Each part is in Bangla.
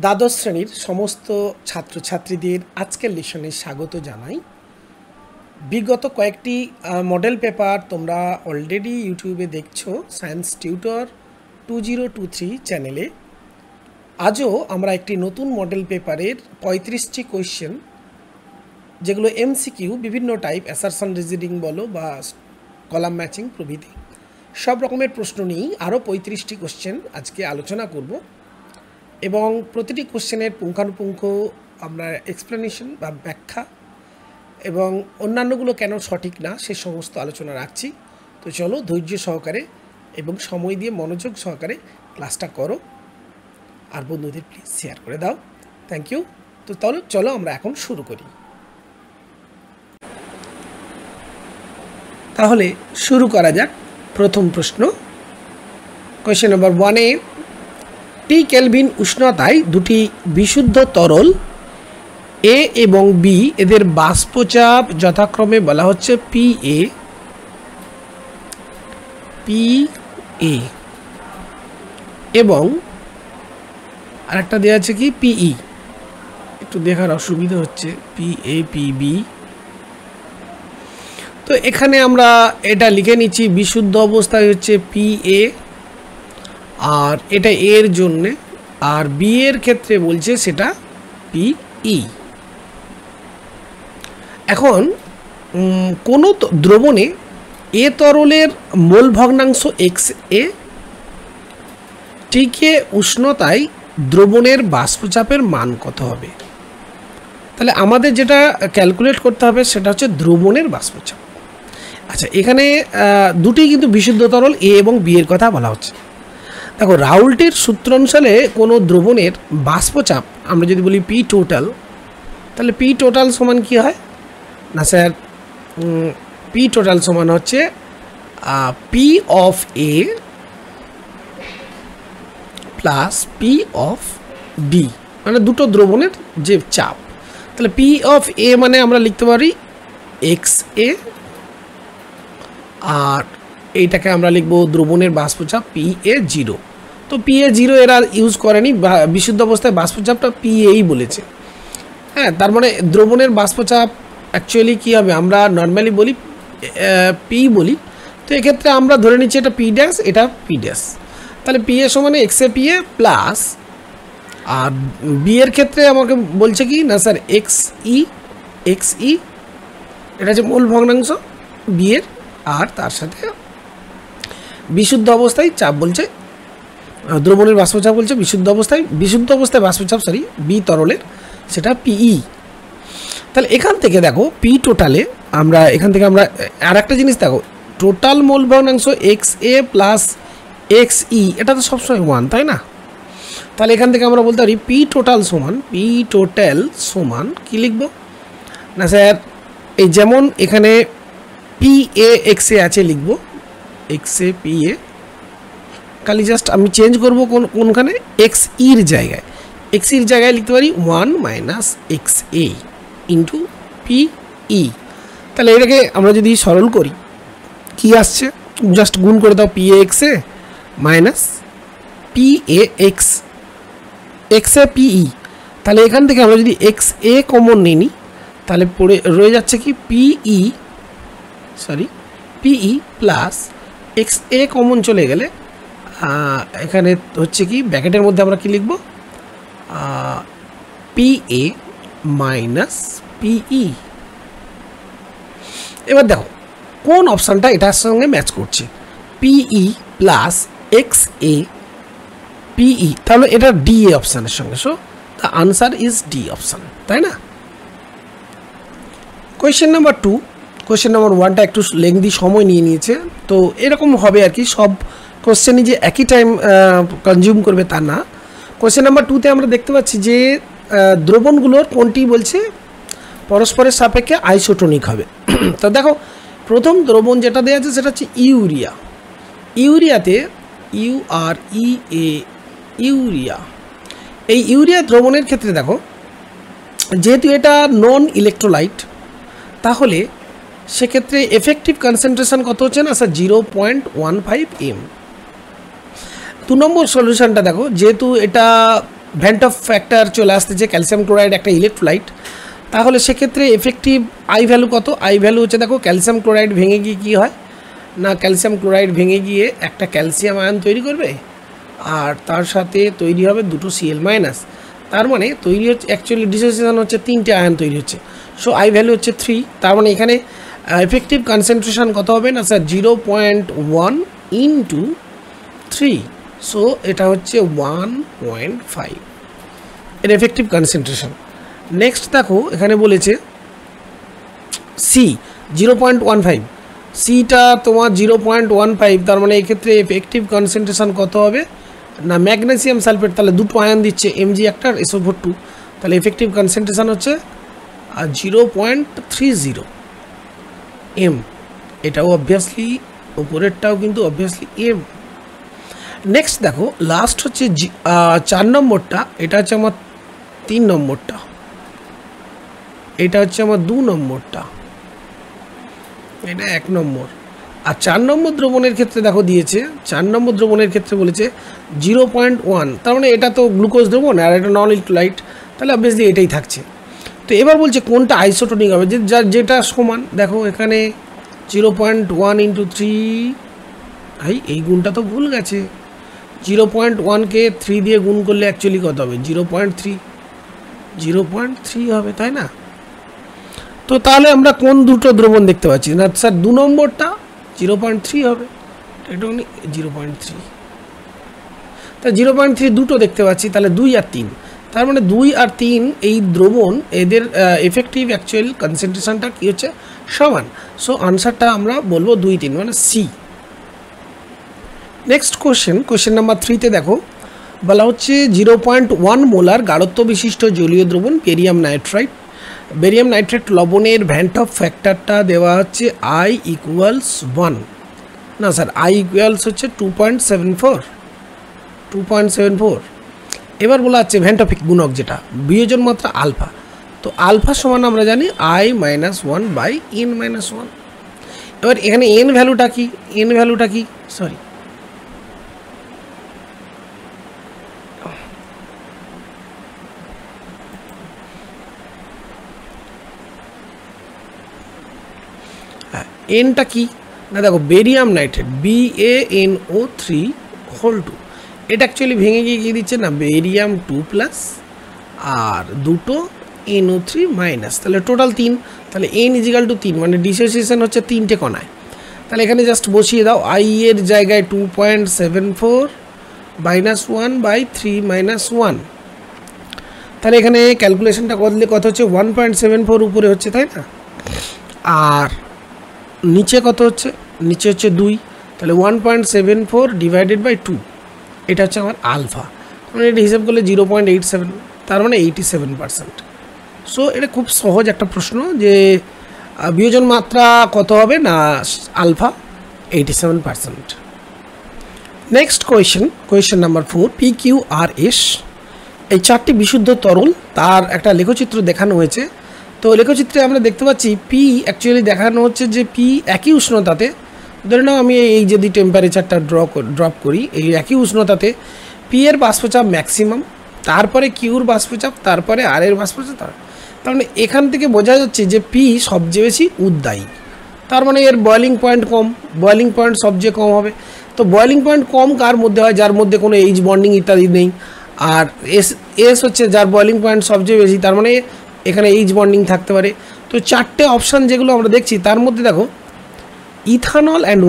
দ্বাদশ শ্রেণীর সমস্ত ছাত্রছাত্রীদের আজকের লেসনে স্বাগত জানাই। বিগত কয়েকটি মডেল পেপার তোমরা অলরেডি ইউটিউবে দেখছো সায়েন্স টিউটর 2023 চ্যানেলে। আজও আমরা একটি নতুন মডেল পেপারের 35টি কোয়েশ্চেন, যেগুলো এমসিকিউ, বিভিন্ন টাইপ অ্যাসারশন রিজনিং বলো বা কলাম ম্যাচিং প্রভৃতি সব রকমের প্রশ্ন নিয়েই আরও 35টি কোয়েশ্চেন আজকে আলোচনা করব এবং প্রতিটি কোশ্চেনের পুঙ্খানুপুঙ্খ আমরা এক্সপ্লেনেশন বা ব্যাখ্যা এবং অন্যান্যগুলো কেন সঠিক না সে সমস্ত আলোচনা রাখছি। তো চলো ধৈর্য সহকারে এবং সময় দিয়ে মনোযোগ সহকারে ক্লাসটা করো, আর বন্ধুদের প্লিজ শেয়ার করে দাও। Thank you. তো তাহলে চলো আমরা এখন শুরু করি। তাহলে শুরু করা যাক। প্রথম প্রশ্ন, কোয়েশ্চেন নম্বর 1-এ, টি কেলভিন উষ্ণতায় দুটি বিশুদ্ধ তরল এ এবং বি এদের বাষ্পচাপ যথাক্রমে বলা হচ্ছে পি এ এবং আরেকটা দেওয়া আছে কি পিই। একটু দেখার অসুবিধা হচ্ছে, PA/PB। তো এখানে আমরা এটা লিখে নিচ্ছি, বিশুদ্ধ অবস্থায় হচ্ছে PA আর এটা এর জন্যে, আর বি এর ক্ষেত্রে বলছে সেটা PE। এখন কোনো দ্রবণে এ তরলের মোল ভগ্নাংশ XA, টিকে উষ্ণতায় দ্রবণের বাষ্পচাপের মান কত হবে? তাহলে আমাদের যেটা ক্যালকুলেট করতে হবে সেটা হচ্ছে দ্রবণের বাষ্পচাপ। আচ্ছা, এখানে দুটি কিন্তু বিশুদ্ধ তরল এ এবং বি এর কথা বলা হচ্ছে। দেখো, রাউল্টের সূত্র অনুসারে কোনো দ্রবণের বাষ্পচাপ আমরা যদি বলি পি টোটাল, তাহলে পি টোটাল সমান কী হয় না স্যার? পি টোটাল সমান হচ্ছে P of A plus P of B, মানে দুটো দ্রবণের যে চাপ। তাহলে পি অফ এ মানে আমরা লিখতে পারি XA, আর এইটাকে আমরা লিখবো দ্রবণের বাষ্পচাপ PA0। তো PA0 এরা ইউজ করেনি, বিশুদ্ধ অবস্থায় বাষ্পচাপটা PAই বলেছে। হ্যাঁ, তার মানে দ্রবণের বাষ্পচাপ অ্যাকচুয়ালি কী হবে, আমরা নর্মালি বলি P বলি। তো এক্ষেত্রে আমরা ধরে নিচ্ছি এটা P ড্যাশ, এটা P ড্যাশ। তাহলে PA সমানে XA/PA প্লাস, আর বি এর ক্ষেত্রে আমাকে বলছে কি না স্যার XE, এটা হচ্ছে মূল ভগ্নাংশ বি এর, আর তার সাথে বিশুদ্ধ অবস্থায় চাপ বলছে, দ্রবণের বাষ্পচাপ বলছে বিশুদ্ধ অবস্থায় বাষ্পচাপ বি তরলের, সেটা PE। তাহলে এখান থেকে দেখো পি টোটালে আমরা আর একটা জিনিস দেখো, টোটাল মোল ভগ্নাংশ XA প্লাস XE, এটা তো সবসময় 1, তাই না? তাহলে এখান থেকে আমরা বলতে পারি পি টোটাল সমান কী লিখবো না স্যার? এই যেমন এখানে PA/XA আছে, লিখবো XA/PA, খালি জাস্ট আমি চেঞ্জ করবো কোনখানে XEর জায়গায় লিখতে পারি 1 - XA ইন্টু PE। তাহলে এটাকে আমরা যদি সরল করি কি আসছে, জাস্ট গুণ করে দাও PA/XA মাইনাস XA/PE। তাহলে এখান থেকে আমরা যদি XA কমন নিই, তাহলে পড়ে রয়ে যাচ্ছে কি PE প্লাস XA কমন চলে গেলে এখানে হচ্ছে কি ব্র্যাকেটের মধ্যে আমরা কি লিখব, PA মাইনাস PE। এবার দেখো কোন অপশানটা এটার সঙ্গে ম্যাচ করছে, PE প্লাস XA/PE, তাহলে এটা ডি অপশানের সঙ্গে। So the answer is D option, তাই না? কোয়েশ্চেন নাম্বার 2, কোয়েশ্চেন নাম্বার 1টা একটু লেংদি সময় নিয়েছে, তো এরকম হবে আর কি, সব কোয়েশ্চেনই যে একই টাইম কনজিউম করবে তা না। কোয়েশ্চেন নাম্বার 2তে আমরা দেখতে পাচ্ছি যে দ্রবণগুলোর কোনটি বলছে পরস্পরের সাপেক্ষে আইসোটোনিক হবে। তো দেখো, প্রথম দ্রবণ যেটা দেওয়া আছে সেটা হচ্ছে ইউরিয়াতে ইউরিয়া। এই ইউরিয়া দ্রবণের ক্ষেত্রে দেখো, যেহেতু এটা নন ইলেকট্রোলাইট, তাহলে সেক্ষেত্রে এফেক্টিভ কনসেন্ট্রেশন কত হচ্ছে না স্যার? 0.15 m। 2 নম্বর সলিউশনটা দেখো, যেহেতু এটা ভ্যান্ট অফ ফ্যাক্টর চলে আসতেছে, ক্যালসিয়াম ক্লোরাইড একটা ইলেকট্রোলাইট, তাহলে সেক্ষেত্রে এফেক্টিভ আই ভ্যালু কত? আই ভ্যালু হচ্ছে দেখো ক্যালসিয়াম ক্লোরাইড ভেঙে গিয়ে কী হয় না, ক্যালসিয়াম ক্লোরাইড ভেঙে গিয়ে একটা ক্যালসিয়াম আয়ন তৈরি করবে আর তার সাথে তৈরি হবে দুটো Cl মাইনাস, তার মানে তৈরি হচ্ছে অ্যাকচুয়ালি ডিসোসিয়েশন হচ্ছে 3টে আয়ন তৈরি হচ্ছে। সো আই ভ্যালু হচ্ছে 3, তার মানে এখানে এফেক্টিভ কনসেন্ট্রেশন কত হবে না স্যার 0.1 ইন্টু 3, সো এটা হচ্ছে 1.5 এর এফেক্টিভ কনসেন্ট্রেশন। নেক্সট দেখো এখানে বলেছে সি 0.15, সিটা তোমার 0.15, তার মানে এক্ষেত্রে এফেক্টিভ কনসেন্ট্রেশন কত হবে না ম্যাগনেসিয়াম সালফেট, তাহলে দুটো আয়ন দিচ্ছে Mg একটা SO4 2, তাহলে এফেক্টিভ কনসেন্ট্রেশন হচ্ছে 0.30 M, এটাও অবভিয়াসলি উপরেরটাও কিন্তু অবভিয়াসলি M। নেক্সট দেখো লাস্ট হচ্ছে 4 নম্বরটা, এটা হচ্ছে আমার 3 নম্বরটা, এটা হচ্ছে আমার 2 নম্বরটা, এটা 1 নম্বর। আর 4 নম্বর দ্রবণের ক্ষেত্রে দেখো দিয়েছে 4 নম্বর দ্রবণের ক্ষেত্রে বলেছে 0.1, তার মানে এটা তো গ্লুকোজ দ্রবণ আর এটা নন ইলেকট্রোলাইট, তাহলে অবভিয়াসলি এটাই থাকছে। তো এবার বলছে কোনটা আইসোটোনিক হবে, যেটা সমান, দেখো এখানে 0.1 ইন্টু 3, এই গুণটা তো ভুল গেছে, 0.1কে 3 দিয়ে গুণ করলে অ্যাকচুয়ালি কত হবে 0.3 হবে, তাই না? তো তাহলে আমরা কোন দুটো দ্রবণ দেখতে পাচ্ছি না স্যার 2 নম্বরটা 0.3 হবে, এটা 0.3, তা 0.3 দুটো দেখতে পাচ্ছি, তাহলে 2 আর 3, তার মানে 2 আর 3 এই দ্রবণ এদের এফেক্টিভ অ্যাকচুয়াল কনসেন্ট্রেশনটা কী হচ্ছে সমান, সো আনসারটা আমরা বলবো 2, 3 মানে সি। নেক্সট কোশ্চেন নাম্বার 3তে দেখো বলা হচ্ছে 0.1 মোলার গাঢ়ত্ব বিশিষ্ট জলীয় দ্রবণ বেরিয়াম নাইট্রাইট, বেরিয়াম নাইট্রেট লবণের ভ্যান্ট অফ ফ্যাক্টরটা দেওয়া হচ্ছে I = 1, না স্যার I = হচ্ছে 2.74। এবার বলা হচ্ছে ভ্যান্ট অফ গুণক যেটা বিয়োজন মাত্রা আলফা, তো আলফা সমান আমরা জানি I - 1/n-1। এবার এখানে n ভ্যালুটা কি সরি এনটা কি না, দেখো বেরিয়াম নাইট্রেট BaNO3 হোল 2, এটা অ্যাকচুয়ালি ভেঙে গিয়ে কী দিচ্ছে না বেরিয়াম 2+ আর দুটো NO3 মাইনাস, তাহলে টোটাল 3, তাহলে n = 3, মানে ডিসোসিয়েশন হচ্ছে 3টে কণায়, তাহলে এখানে জাস্ট বসিয়ে দাও I এর জায়গায় 2.74 -1/3 - 1, তাহলে এখানে ক্যালকুলেশনটা করলে কত হচ্ছে 1.74 উপরে হচ্ছে, তাই না? আর নিচে কত হচ্ছে, নিচে হচ্ছে 2, তাহলে 1.74 / 2, এটা হচ্ছে আমার আলফা, মানে এটা হিসাব করলে 0.87, তার মানে 87%। সো এটা খুব সহজ একটা প্রশ্ন যে বিয়োজন মাত্রা কত হবে না alpha 87%। Next question number 4, PQRS এই 4টি বিশুদ্ধ তরল তার একটা লেখচিত্র দেখানো হয়েছে। তো লেখচিত্রে আমরা দেখতে পাচ্ছি পি অ্যাকচুয়ালি দেখানো হচ্ছে যে পি একই উষ্ণতাতে, ধরে নাও আমি এই যদি টেম্পারেচারটা ড্রপ করি এই একই উষ্ণতাতে পি এর বাষ্পচাপ ম্যাক্সিমাম, তারপরে কিউর বাষ্পচাপ, তারপরে আর এর বাষ্পচাপ, তার মানে এখান থেকে বোঝা যাচ্ছে যে পি সবচেয়ে বেশি উদ্দায়ী, তার মানে এর বয়েলিং পয়েন্ট কম, বয়েলিং পয়েন্ট সবচেয়ে কম হবে। তো বয়েলিং পয়েন্ট কম কার মধ্যে হয়, যার মধ্যে কোনো এইচ বন্ডিং ইত্যাদি নেই, আর এস হচ্ছে যার বয়েলিং পয়েন্ট সবচেয়ে বেশি, তার মানে এখানে এইচ বন্ডিং থাকতে পারে। তো 4টে অপশান যেগুলো আমরা দেখছি তার মধ্যে দেখো ইথানল অ্যান্ড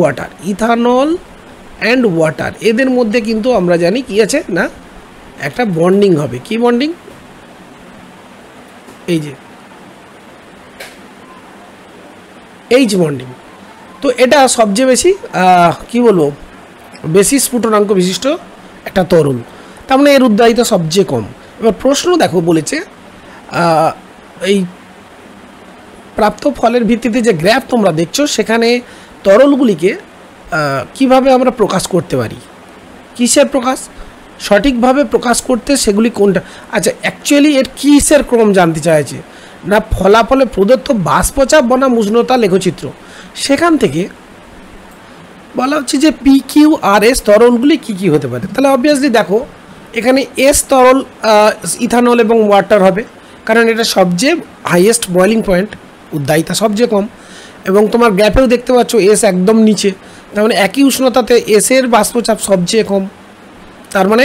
ওয়াটার এদের মধ্যে কিন্তু আমরা জানি কি আছে না একটা বন্ডিং হবে, কি বন্ডিং, এই যে এইচ বন্ডিং। তো এটা সবচেয়ে বেশি কি বলবো বেশি স্ফুটনাঙ্ক বিশিষ্ট একটা তরল, তার মানে এর উদ্দায়িতা সবচেয়ে কম। এবার প্রশ্ন দেখো বলেছে এই প্রাপ্ত ফলের ভিত্তিতে যে গ্রাফ তোমরা দেখছো সেখানে তরলগুলিকে কিভাবে আমরা প্রকাশ করতে পারি, কিসের প্রকাশ সঠিকভাবে প্রকাশ করতে সেগুলি কোনটা, আচ্ছা অ্যাকচুয়ালি এর কিসের ক্রম জানতে চাইছে না ফলাফলে প্রদত্ত বাষ্পচাপ বনাম উষ্ণতা লেখচিত্র, সেখান থেকে বলা হচ্ছে যে PQRS তরলগুলি কী কী হতে পারে। তাহলে অবভিয়াসলি দেখো এখানে এস তরল ইথানল এবং ওয়াটার হবে, কারণ এটা সবচেয়ে হাইয়েস্ট বয়েলিং পয়েন্ট, উদ্দায়িতা সবচেয়ে কম, এবং তোমার গ্যাপেও দেখতে পাচ্ছ এস একদম নিচে, তার মানে একই উষ্ণতাতে এসের বাষ্পচাপ সবচেয়ে কম। তার মানে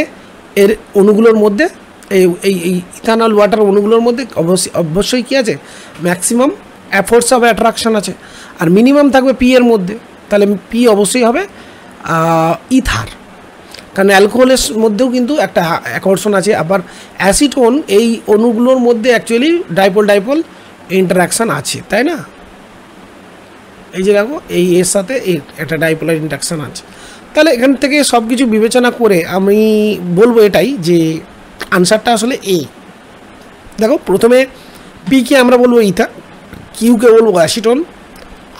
এর অণুগুলোর মধ্যে এই এই ইথানল ওয়াটার অণুগুলোর মধ্যে অবশ্যই কী আছে, ম্যাক্সিমাম ফোর্স অফ অ্যাট্রাকশন আছে, আর মিনিমাম থাকবে পি এর মধ্যে। তাহলে পি অবশ্যই হবে ইথার, কারণ অ্যালকোহলের মধ্যেও কিন্তু একটা আকর্ষণ আছে। আবার অ্যাসিটোন এই অণুগুলোর মধ্যে অ্যাকচুয়ালি ডাইপোল ডাইপোল ইন্টারাকশান আছে, তাই না? এই যে দেখো এই এর সাথে একটা ডাইপোলার ইন্টারাকশান আছে। তাহলে এখান থেকে সব কিছু বিবেচনা করে আমি বলবো এটাই যে আনসারটা আসলে এ। দেখো প্রথমে পিকে আমরা বলবো ইথার, কিউকে বলবো অ্যাসিটোন,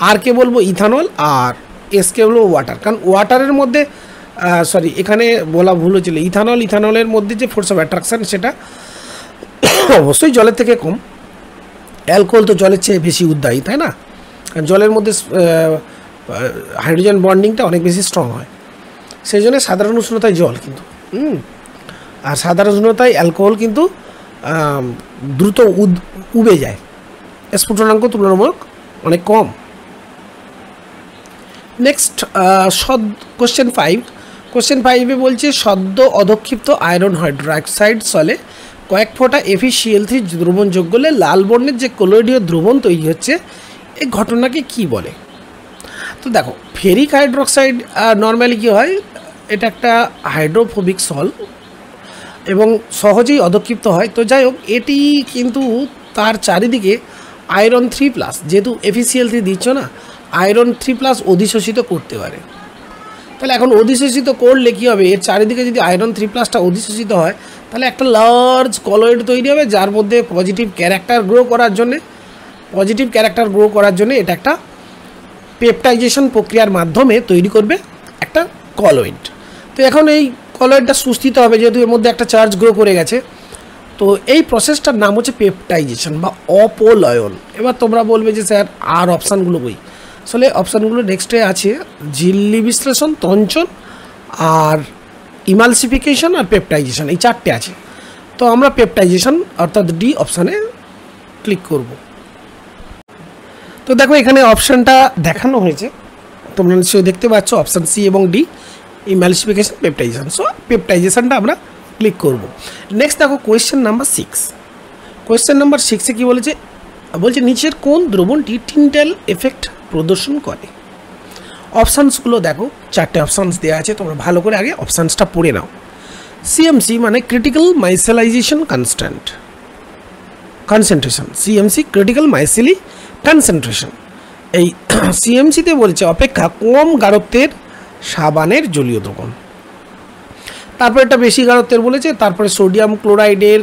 আরকে বলবো ইথানল, আর এসকে বলবো ওয়াটার। কারণ ওয়াটারের মধ্যে এখানে বলা ভুল হয়েছিল, ইথানলের মধ্যে যে ফোর্স অফ অ্যাট্রাকশান সেটা অবশ্যই জলের থেকে কম। অ্যালকোহল তো জলের চেয়ে বেশি উদ্দায়ী, তাই না? কারণ জলের মধ্যে হাইড্রোজেন বন্ডিংটা অনেক বেশি স্ট্রং হয়, সেই জন্য সাধারণ উষ্ণতায় জল কিন্তু আর সাধারণ উষ্ণতায় অ্যালকোহল কিন্তু দ্রুত উবে যায়, স্ফুটনাঙ্ক তুলনামূলক অনেক কম। নেক্সট কোশ্চেন 5 বলছে সদ্য অধক্ষিপ্ত আয়রন হাইড্রোক্সাইড সলে কয়েক ফোঁটা FeCl3 দ্রবণ যোগ করলে লাল বর্ণের যে কলোয়েডীয় দ্রবণ তৈরি হচ্ছে, এই ঘটনাকে কি বলে? তো দেখো ফেরিক হাইড্রোক্সাইড নর্মালি কী হয়, এটা একটা হাইড্রোফোবিক সল এবং সহজেই অধক্ষিপ্ত হয়। তো যাই হোক, এটি কিন্তু তার চারিদিকে আয়রন 3+, যেহেতু FeCl3 দিচ্ছ না, আয়রন 3+ অধিশোষিত করতে পারে। তাহলে এখন অধিশোষিত করলে কী হবে, এর চারিদিকে যদি আয়রন 3+টা অধিশোষিত হয়, তাহলে একটা লার্জ কলয়েড তৈরি হবে, যার মধ্যে পজিটিভ ক্যারেক্টার গ্রো করার জন্য এটা একটা পেপটাইজেশন প্রক্রিয়ার মাধ্যমে তৈরি করবে একটা কলয়েড। তো এখন এই কলয়েডটা সুস্থিত হবে, যেহেতু এর মধ্যে একটা চার্জ গ্রো করে গেছে। তো এই প্রসেসটার নাম হচ্ছে পেপটাইজেশন বা অপলয়ন। এবার তোমরা বলবে যে স্যার আর অপশানগুলো বই, আসলে অপশানগুলো নেক্সটে আছে ঝিল্লি বিশ্লেষণ, তঞ্চন, আর ইমালসিফিকেশন আর পেপটাইজেশন, এই 4টে আছে। তো আমরা পেপটাইজেশন অর্থাৎ ডি অপশানে ক্লিক করব। তো দেখো এখানে অপশানটা দেখানো হয়েছে, তোমরা নিশ্চয়ই দেখতে পাচ্ছ অপশান সি এবং ডি, ইমালসিফিকেশন, পেপটাইজেশন। সো পেপটাইজেশনটা আমরা ক্লিক করব। নেক্সট দেখো কোয়েশ্চেন নাম্বার 6। কোয়েশ্চেন নাম্বার 6-এ কী বলেছে, নিচের কোন দ্রবণটি টিন্ডেল এফেক্ট প্রদর্শন করে? অপশানসগুলো দেখো, 4টে অপশানস দেওয়া আছে, তোমরা ভালো করে আগে অপশানসটা পড়ে নাও। CMC মানে critical micellization concentration, CMC critical micelle concentration. এই CMC-তে বলছে অপেক্ষা কম গাঢ়ত্বের সাবানের জলীয় দ্রবণ। তারপর এটা বেশি গাঢ়ত্বের বলেছে, তারপরে সোডিয়াম ক্লোরাইডের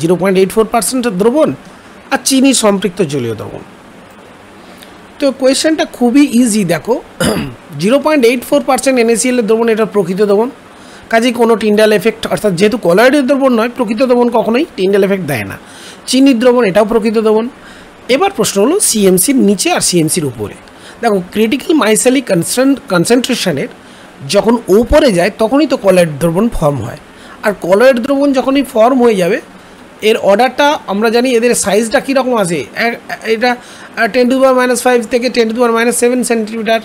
0.84% দ্রবণ, আর চিনি সম্পৃক্ত জলীয় দ্রবণ। তো কোয়েশ্চেনটা খুবই ইজি, দেখো 0.84% NaCl এর দ্রবণ, এটা প্রকৃত দ্রবণ, কাজেই কোনো টিন্ডেল এফেক্ট, অর্থাৎ যেহেতু কলয়েডের দ্রবণ নয়, প্রকৃত দ্রবণ কখনোই টিন্ডেল এফেক্ট দেয় না। চিনির দ্রবণ, এটাও প্রকৃত দ্রবণ। এবার প্রশ্ন হলো CMC-র নিচে আর CMC-র উপরে। দেখো ক্রিটিক্যাল মাইসেলিক কনসেন্ট্রেশনের যখন উপরে যায় তখনই তো কলয়েড দ্রবণ ফর্ম হয়, আর কলয়েড দ্রবণ যখনই ফর্ম হয়ে যাবে, এর অর্ডারটা আমরা জানি, এদের সাইজটা কীরকম আছে, এটা 10⁻⁵ থেকে 10⁻⁷ সেন্টিমিটার,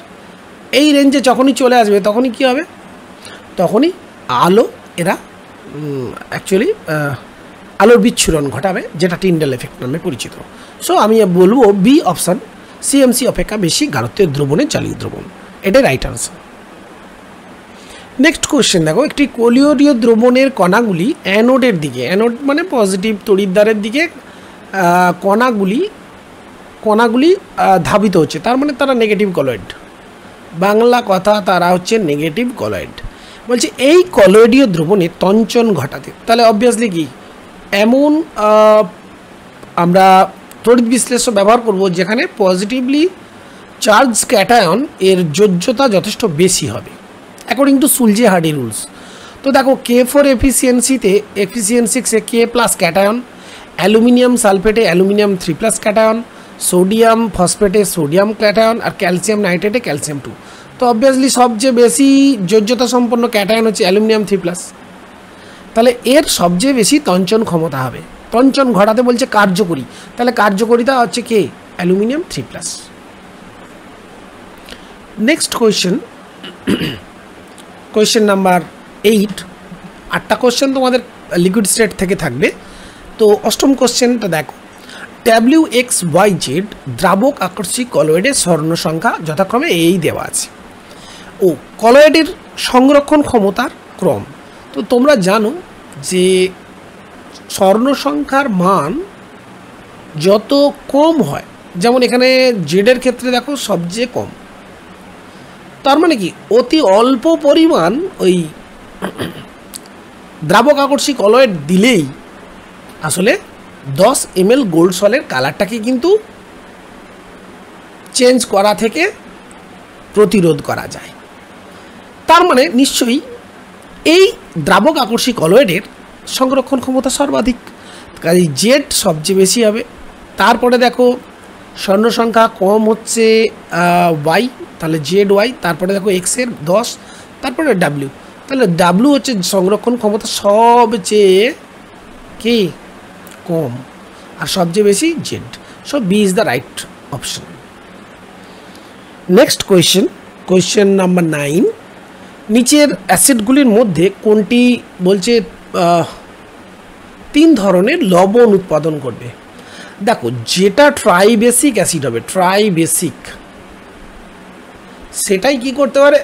এই রেঞ্জে যখনই চলে আসবে তখনই কী হবে, তখনই আলো এরা অ্যাকচুয়ালি আলোর বিচ্ছুরণ ঘটাবে, যেটা টিন্ডেল এফেক্ট নামে পরিচিত। সো আমি বলবো বি অপশান, CMC অপেক্ষা বেশি গাঢ়ত্বের দ্রবণের জালীয় দ্রবণ, এটাই রাইট আনসার। নেক্সট কোয়েশ্চেন দেখো, একটি কলিয়োডীয় দ্রবণের কণাগুলি অ্যানোডের দিকে, অ্যানোড মানে পজিটিভ তড়িৎদ্বারের দিকে কণাগুলি ধাবিত হচ্ছে, তার মানে তারা নেগেটিভ কলয়েড, বাংলা কথা তারা হচ্ছে নেগেটিভ কলয়েড। বলছে এই কলয়েডীয় দ্রবণের তঞ্চন ঘটাতে, তাহলে অবভিয়াসলি কি এমন আমরা তড়িৎ বিশ্লেষণ ব্যবহার করব যেখানে পজিটিভলি চার্জ ক্যাটায়ন এর যোজ্যতা যথেষ্ট বেশি হবে, অ্যাকর্ডিং টু সুলজে-হার্ডি রুলস। তো দেখো K4 এফিসিয়েন্সিতে K+ ক্যাটায়ন, অ্যালুমিনিয়াম সালফেটে অ্যালুমিনিয়াম 3+ ক্যাটায়ন, সোডিয়াম ফসফেটে সোডিয়াম ক্যাটায়ন, আর ক্যালসিয়াম নাইট্রেটে ক্যালসিয়াম 2। তো অবভিয়াসলি সবচেয়ে বেশি যোজ্যতা সম্পন্ন ক্যাটায়ন হচ্ছে অ্যালুমিনিয়াম 3+। তাহলে এর সবচেয়ে বেশি তঞ্চন ক্ষমতা হবে। তঞ্চন ঘটাতে বলছে কার্যকরী, তাহলে কার্যকরিতা হচ্ছে কে? Aluminium 3+। Next question, question number 8। 8টা কোয়েশ্চেন তোমাদের লিকুইড স্টেট থেকে থাকবে। তো অষ্টম কোয়েশ্চেনটা দেখো, WXYZ দ্রাবক আকর্ষী কলয়েডের স্বর্ণ সংখ্যা যথাক্রমে এই দেওয়া আছে। ও কলয়েডের সংরক্ষণ ক্ষমতার ক্রম। তো তোমরা জানো যে স্বর্ণ সংখ্যার মান যত কম হয়, যেমন এখানে জেডের ক্ষেত্রে দেখো সবচেয়ে কম, তার মানে কি অতি অল্প পরিমাণ ওই দ্রাবক আকর্ষী কলয়েড দিলেই আসলে 10 ml গোল্ড সলের কালারটাকে কিন্তু চেঞ্জ করা থেকে প্রতিরোধ করা যায়। তার মানে নিশ্চয়ই এই দ্রাবক আকর্ষী কলয়েডের সংরক্ষণ ক্ষমতা সর্বাধিক, কাজে জেড সবচেয়ে বেশি হবে। তারপরে দেখো স্বর্ণ সংখ্যা কম হচ্ছে ওয়াই, তাহলে জেড ওয়াই। তারপরে দেখো এক্সের 10, তারপরে ডাব্লিউ, তাহলে ডাব্লিউ হচ্ছে সংরক্ষণ ক্ষমতা সবচেয়ে কি কম, আর সবচেয়ে বেশি Z. So B is the right option. Next question, question number 9। নিচের অ্যাসিডগুলির মধ্যে কোনটি বলছে 3 ধরনের লবণ উৎপাদন করবে? দেখো যেটা ট্রাইবেসিক অ্যাসিড হবে, ট্রাইবেসিক, সেটাই কি করতে পারে,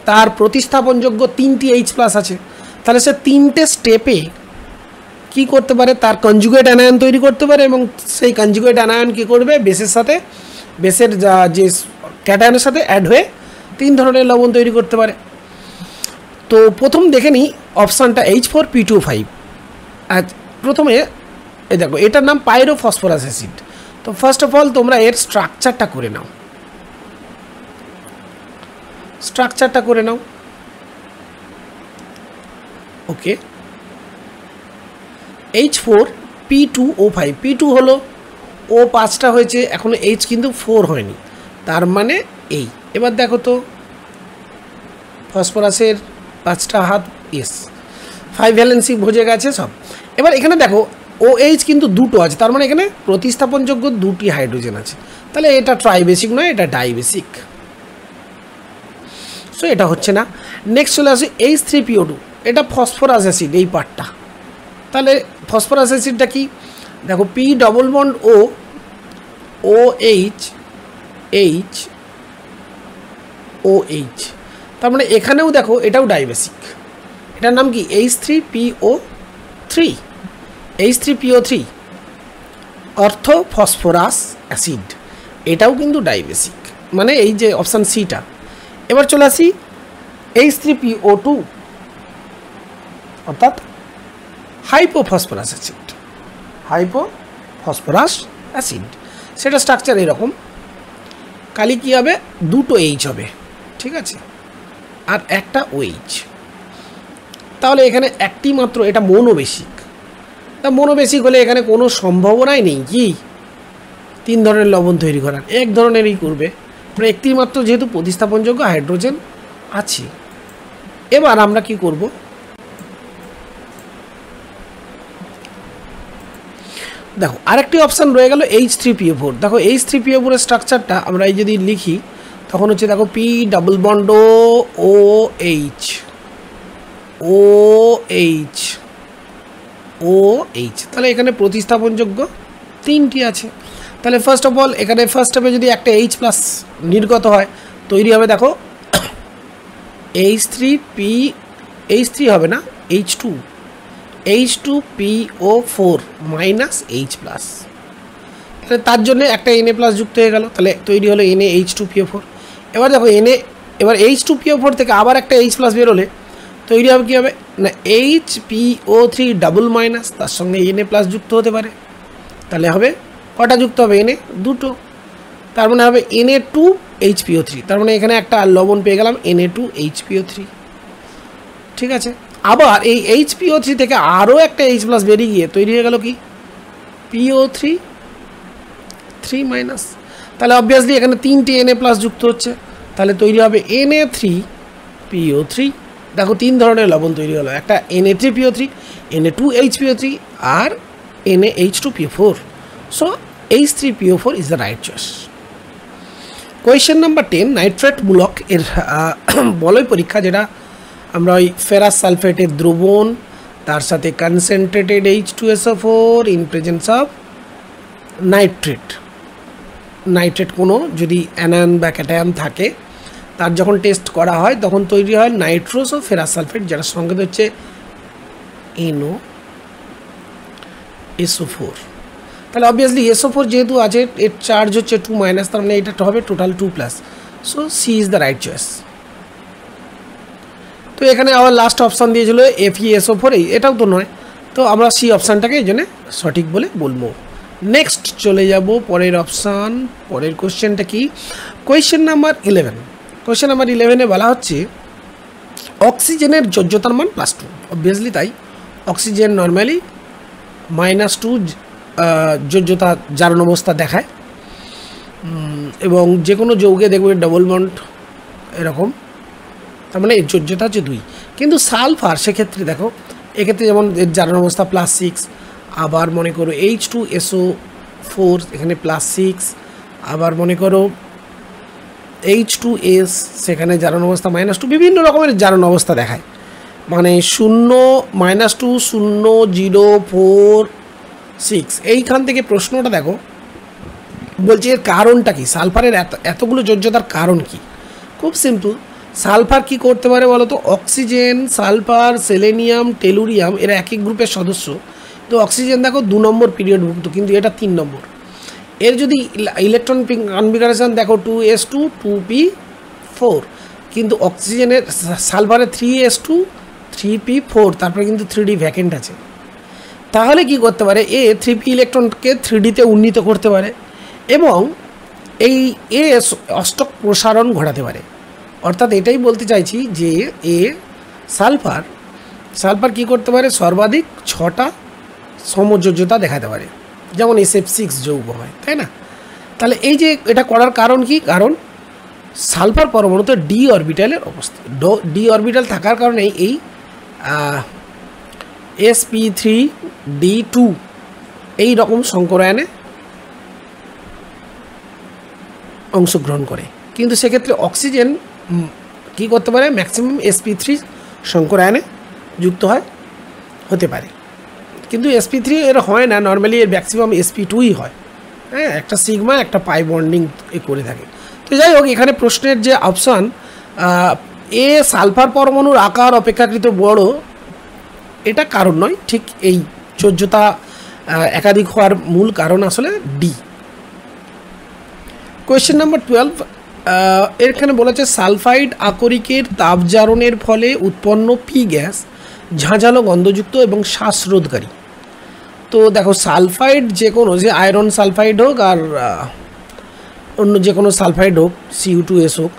তার প্রতিস্থাপনযোগ্য 3টি H+ আছে, তাহলে সে 3টে স্টেপে কি করতে পারে, তার কনজুগেট অ্যানায়ন তৈরি করতে পারে, এবং সেই কনজুগেট অ্যানায়ন কি করবে, বেসের সাথে, বেসের যে ক্যাটায়নের সাথে অ্যাড হয়ে 3 ধরনের লবণ তৈরি করতে পারে। তো প্রথম দেখে নিই অপশানটা H4P25। আর প্রথমে এই দেখো এটার নাম পাইরোফসফরাস অ্যাসিড। তো ফার্স্ট অফ অল তোমরা এর স্ট্রাকচারটা করে নাও, স্ট্রাকচারটা করে নাও। ওকে, H4P2O5, P2 হলো, ও 5টা হয়েছে, এখনো H কিন্তু 4 হয়নি, তার মানে এই। এবার দেখো তো ফসফরাসের 5টা হাত, এস 5 ভ্যালেন্সি ভোজে গেছে সব। এবার এখানে দেখো OH কিন্তু 2টো আছে, তার মানে এখানে প্রতিস্থাপনযোগ্য 2টি হাইড্রোজেন আছে, তাহলে এটা ট্রাইবেসিক নয়, এটা ডাইবেসিক। সো এটা হচ্ছে না। নেক্সট চলে আসে H3PO2, এটা ফসফরাস অ্যাসিড এই পার্টটা। তাহলে ফসফরাস অ্যাসিডটা কি, দেখো P double bond O, OH, H, OH, তার মানে এখানেও দেখো এটাও ডাইবেসিক। এটার নাম কি H3PO3, H3PO3 অর্থ ফসফরাস অ্যাসিড, এটাও কিন্তু ডাইবেসিক, মানে এই যে অপশান সিটা। এবার চলে আসি H3PO2 অর্থাৎ হাইপোফসফরাস অ্যাসিড, হাইপোফসফরাস অ্যাসিড, সেটা স্ট্রাকচার এরকম, খালি কী হবে, 2টো H হবে, ঠিক আছে, আর একটা OH। তাহলে এখানে একটি মাত্র, এটা মনোবেসিক। তা মনোবেসিক হলে এখানে কোনো সম্ভাবনাই নেই কি 3 ধরনের লবণ তৈরি করার, এক ধরনেরই করবে, একটি মাত্র যেহেতু প্রতিস্থাপনযোগ্য হাইড্রোজেন আছে। এবার আমরা কি করব, দেখো আরেকটি অপশান রয়ে গেল H3PO4। দেখো H3PO4 এর স্ট্রাকচারটা আমরা এই যদি লিখি তখন হচ্ছে দেখো P double bond OH, OH, OH, তাহলে এখানে প্রতিস্থাপনযোগ্য 3টি আছে। তাহলে ফার্স্ট অফ অল এখানে ফার্স্ট স্টেপে যদি একটা H+ নির্গত হয়, তৈরি হবে দেখো H3 হবে না, H2PO4 মাইনাস H+, তাহলে তার জন্য একটা Na+ যুক্ত হয়ে গেল, তাহলে তৈরি হলো NaH2PO4। এবার দেখো এবার H2PO4 থেকে আবার একটা H+ বেরোলে তৈরি হবে কী হবে না, HPO3 ডাবল মাইনাস, তার সঙ্গে Na+ যুক্ত হতে পারে, তাহলে হবে কটা যুক্ত হবে, Na 2টো, তার মানে হবে Na2HPO3, তার মানে এখানে একটা লবণ পেয়ে গেলাম Na2HPO3, ঠিক আছে। আবার এই HPO3 থেকে আরও একটা H+ বেরিয়ে গিয়ে তৈরি হয়ে গেল কি PO3 3-, তাহলে অবভিয়াসলি এখানে 3টি Na+ যুক্ত হচ্ছে, তাহলে তৈরি হবে Na3PO3 দেখো 3 ধরনের লবণ তৈরি হলো, একটা Na3PO3, Na2HPO3 আর NaH2PO4। So H3PO4 is the right choice. Question number 10, nitrate মূলক এর বলয় পরীক্ষা, যেটা আমরা ওই ফেরাস সালফেটের দ্রবণ তার সাথে concentrated H2SO4 in presence of nitrate কোনো যদি অ্যানায়ন বা ক্যাটায়ন থাকে, তার যখন টেস্ট করা হয় তখন তৈরি হয় নাইট্রোস ও ফেরাস সালফেট, যেটা সংকেত হচ্ছে NOSO4। তাহলে অবভিয়াসলি SO4 যেহেতু আছে, এর চার্জ হচ্ছে 2-, তার মানে এটা হবে total 2+। So C is the right choice. তো এখানে আবার লাস্ট অপশান দিয়েছিল FeSO4, এটাও তো নয়, তো আমরা সি অপশানটাকে এই জন্য সঠিক বলে বলবো। নেক্সট চলে যাব পরের অপশান। পরের কোয়েশ্চেনটা কি? Question number 11। কোয়েশ্চেন নাম্বার 11-এ বলা হচ্ছে অক্সিজেনের যোজ্যতার মান +2। অবভিয়াসলি তাই, অক্সিজেন নর্মালি -2 যোজ্যতা জারণ অবস্থা দেখায়, এবং যে কোনো যৌগে দেখবে ডবল বন্ড এরকম, তার মানে এর যোজ্যতা হচ্ছে 2। কিন্তু সালফার সেক্ষেত্রে দেখো, এক্ষেত্রে যেমন এর জারণ অবস্থা +6, আবার মনে করো H2SO4 এখানে +6, আবার মনে করো H2S সেখানে জারণ অবস্থা -2, বিভিন্ন রকমের জারণ অবস্থা দেখায়, মানে 0, -2, 0, 0, 4, 6। এইখান থেকে প্রশ্নটা দেখো, বলছে এর কারণটা কি, সালফারের এতগুলো যোজ্যতার কারণ কি? খুব সিম্পল, সালফার কি করতে পারে বলো তো? অক্সিজেন, সালফার, সেলেনিয়াম, টেলুরিয়াম এরা একই গ্রুপের সদস্য। তো অক্সিজেন দেখো 2 নম্বর পিরিয়ডভুক্ত, কিন্তু এটা 3 নম্বর। এর যদি ইলেকট্রন কনফিগারেশন দেখো 2s2 2p4, কিন্তু অক্সিজেনের সালফারের 3s2 3p4, তারপরে কিন্তু 3d ভ্যাকেন্ট আছে। তাহলে কি করতে পারে? 3p ইলেকট্রনকে 3dতে উন্নীত করতে পারে, এবং এই অষ্টক প্রসারণ ঘটাতে পারে। অর্থাৎ এটাই বলতে চাইছি যে সালফার কি করতে পারে? সর্বাধিক 6টা সমযোজ্যতা দেখাতে পারে, যেমন SF6 যৌগ হয়, তাই না? তাহলে এই যে এটা করার কারণ কি? কারণ সালফার পরমাণুতে ডি অরবিটালের অবস্থা, ডি অরবিটাল থাকার কারণে এই sp3d2 এই রকম সংকরায়নে অংশগ্রহণ করে। কিন্তু সেক্ষেত্রে অক্সিজেন কি করতে পারে? ম্যাক্সিমাম sp3 সংকরায়নে যুক্ত হতে পারে, কিন্তু sp3 এর হয় না, নর্মালি এর ম্যাক্সিমাম sp2ই হয়। হ্যাঁ, একটা সিগমা একটা পাই বন্ডিং করে থাকে। তো যাই হোক, এখানে প্রশ্নের যে অপশান সালফার পরমাণুর আকার অপেক্ষাকৃত বড়, এটা কারণ নয়, ঠিক এই যোজ্যতা একাধিক হওয়ার মূল কারণ আসলে ডি। কোয়েশ্চেন নাম্বার 12, এখানে বলেছে সালফাইড আকরিকের তাপজারণের ফলে উৎপন্ন পি গ্যাস ঝাঁঝালো গন্ধযুক্ত এবং শ্বাসরোধকারী। তো দেখো, সালফাইড যে কোনো, যে আয়রন সালফাইড হোক আর অন্য যে কোনো সালফাইড হোক, Cu2S হোক,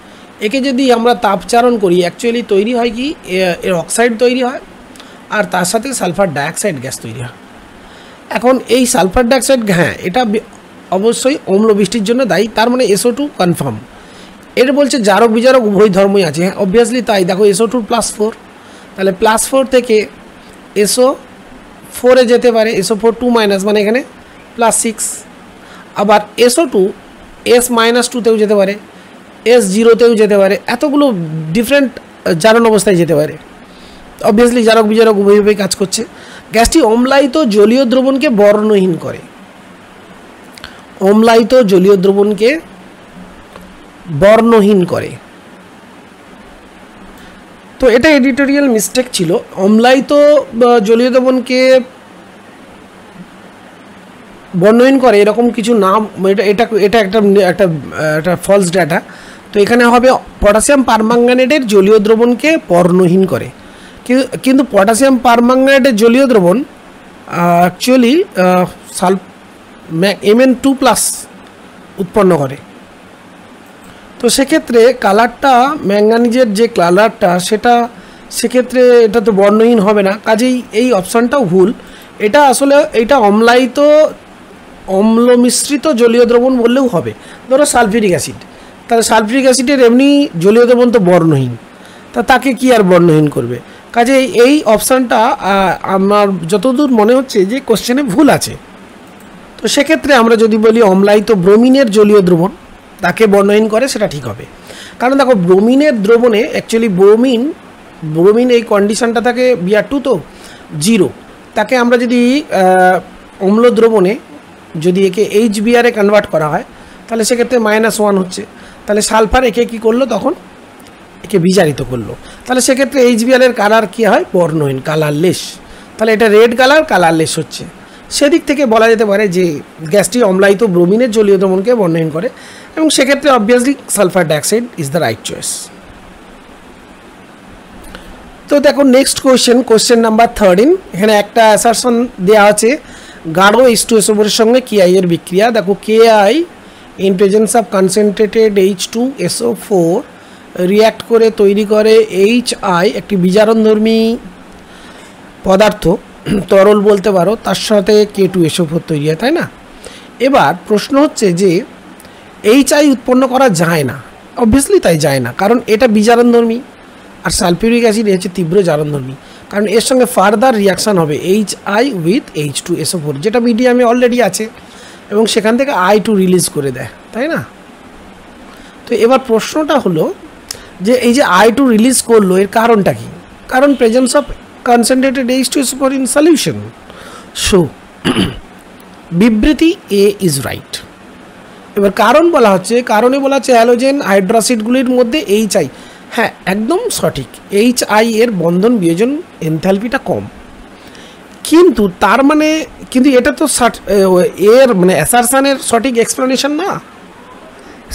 একে যদি আমরা তাপচারণ করি, অ্যাকচুয়ালি তৈরি হয় কি, এর অক্সাইড তৈরি হয়, আর তার সাথে সালফার ডাইঅক্সাইড গ্যাস তৈরি হয়। এখন এই সালফার ডাইঅক্সাইড, হ্যাঁ, এটা অবশ্যই অম্ল বৃষ্টির জন্য দায়ী, তার মানে SO2 কনফার্ম। এটা বলছে জারক বিজারক উভয় ধর্মই আছে, হ্যাঁ অবভিয়াসলি তাই। দেখো SO2 +4, তাহলে +4 থেকে SO4-এ যেতে পারে, SO4 2-, মানে এখানে +6। আবার SO2 S-2-তেও যেতে পারে, S0-তেও যেতে পারে, এতগুলো ডিফারেন্ট জারণ অবস্থায় যেতে পারে। অবভিয়াসলি জারক বিজারক উভয়ভাবেই কাজ করছে। গ্যাসটি অম্লায়িত জলীয় দ্রবণকে বর্ণহীন করে, অম্লায়িত জলীয় দ্রবণকে বর্ণহীন করে। তো এটা এডিটোরিয়াল মিস্টেক ছিল, অম্লায়িত জলীয় দ্রবণকে বর্ণহীন করে এরকম কিছু নাম, এটা একটা ফলস ডাটা। তো এখানে হবে পটাশিয়াম পারম্যাঙ্গানেটের জলীয় দ্রবণকে বর্ণহীন করে, কিন্তু পটাশিয়াম পারম্যাঙ্গানেটের জলীয় দ্রবণ অ্যাকচুয়ালি Mn2+ উৎপন্ন করে। তো সেক্ষেত্রে কালারটা, ম্যাঙ্গানিজের যে কালারটা, সেক্ষেত্রে এটা তো বর্ণহীন হবে না, কাজেই এই অপশানটাও ভুল। এটা আসলে অম্লায়িত অম্ল মিশ্রিত জলীয় দ্রবণ বললেও হবে। ধরো সালফিউরিক অ্যাসিড, তাহলে সালফিউরিক অ্যাসিডের এমনি জলীয় দ্রবণ তো বর্ণহীন, তা তাকে কি আর বর্ণহীন করবে? কাজে এই অপশানটা আমার যতদূর মনে হচ্ছে যে কোশ্চেনে ভুল আছে। তো সেক্ষেত্রে আমরা যদি বলি অম্লায়িত ব্রোমিনের জলীয় দ্রবণ তাকে বর্ণহীন করে, সেটা ঠিক হবে। কারণ দেখো ব্রোমিনের দ্রবণে অ্যাকচুয়ালি ব্রোমিন এই কন্ডিশনটা থাকে Br2 তো 0, তাকে আমরা যদি অম্ল দ্রবণে যদি একে HBr এ কনভার্ট করা হয় তাহলে সেক্ষেত্রে -1 হচ্ছে। তাহলে সালফার একে কী করলো, তখন একে বিজারিত করলো। তাহলে সেক্ষেত্রে HBr এর কালার কী হয়, বর্ণহীন, কালারলেস। তাহলে এটা রেড কালার, কালারলেস হচ্ছে। সেদিক থেকে বলা যেতে পারে যে গ্যাসটি অম্লায়িত ব্রোমিনের জলীয় দ্রবণকে বর্ণহীন করে, এবং সেক্ষেত্রে obviously sulphur dioxide is the right choice. তো দেখো নেক্সট কোশ্চেন নাম্বার 13। এখানে একটা অ্যাসারশন দেওয়া আছে, গাঢ় H2SO4 এর সঙ্গে KI এর বিক্রিয়া। দেখো KI in presence of concentrated H2SO4 react করে তৈরি করে HI, একটি বিজারণধর্মী পদার্থ, তরল বলতে পারো, তার সাথে K2SO4 তৈরি হয়, তাই না? এবার প্রশ্ন হচ্ছে যে HI উৎপন্ন করা যায় না, অবভিয়াসলি তাই যায় না, কারণ এটা বিজারণধর্মী, আর সালফিউরিক অ্যাসিড হচ্ছে তীব্র জারণধর্মী, কারণ এর সঙ্গে ফার্দার রিয়াকশান হবে HI উইথ H2SO4, যেটা মিডিয়ামে অলরেডি আছে, এবং সেখান থেকে I2 রিলিজ করে দেয়, তাই না? তো এবার প্রশ্নটা হলো যে এই যে I2 রিলিজ করলো, এর কারণটা কি? কারণ presence of concentrated H2SO4 in solution. So বিবৃতি A is right. এবার কারণ বলা হচ্ছে, কারণে বলা হচ্ছে হ্যালোজেন হাইড্রোসিডগুলির মধ্যে HI, হ্যাঁ একদম সঠিক, HI এর বন্ধন বিয়োজন এনথালপিটা কম, কিন্তু তার মানে কিন্তু এটা তো এর মানে অ্যাসারশনের সঠিক এক্সপ্লেনেশন না।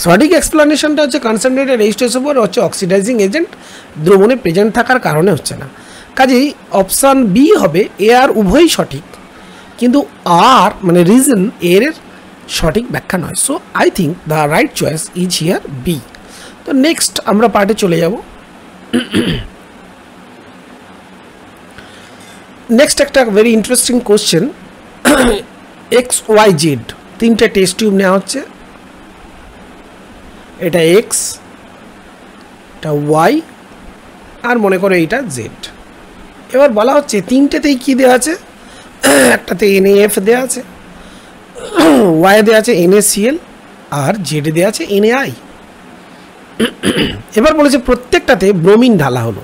সঠিক এক্সপ্লেনেশনটা হচ্ছে কনসেন্ট্রেটেড H2SO4 হচ্ছে অক্সিডাইজিং এজেন্ট, দ্রবণে প্রেজেন্ট থাকার কারণে হচ্ছে না। কাজেই অপশান বি হবে, এ আর উভয়ই সঠিক, কিন্তু আর মানে রিজন এর সঠিক ব্যাখ্যা নয়। So I think the right choice is here B. তো নেক্সট আমরা পার্টে চলে যাব। নেক্সট একটা ভেরি ইন্টারেস্টিং কোশ্চেন, XYZ তিনটে টেস্ট টিউব নেওয়া হচ্ছে, এটা X, এটা Y, আর মনে করো এইটা Z। এবার বলা হচ্ছে তিনটেতেই কী দেওয়া আছে, একটাতে NaF দেওয়া আছে, Y দেওয়া আছে NaCl, আর Z দেওয়া আছে NaI। এবার বলেছে প্রত্যেকটাতে ব্রোমিন ঢালা হলো,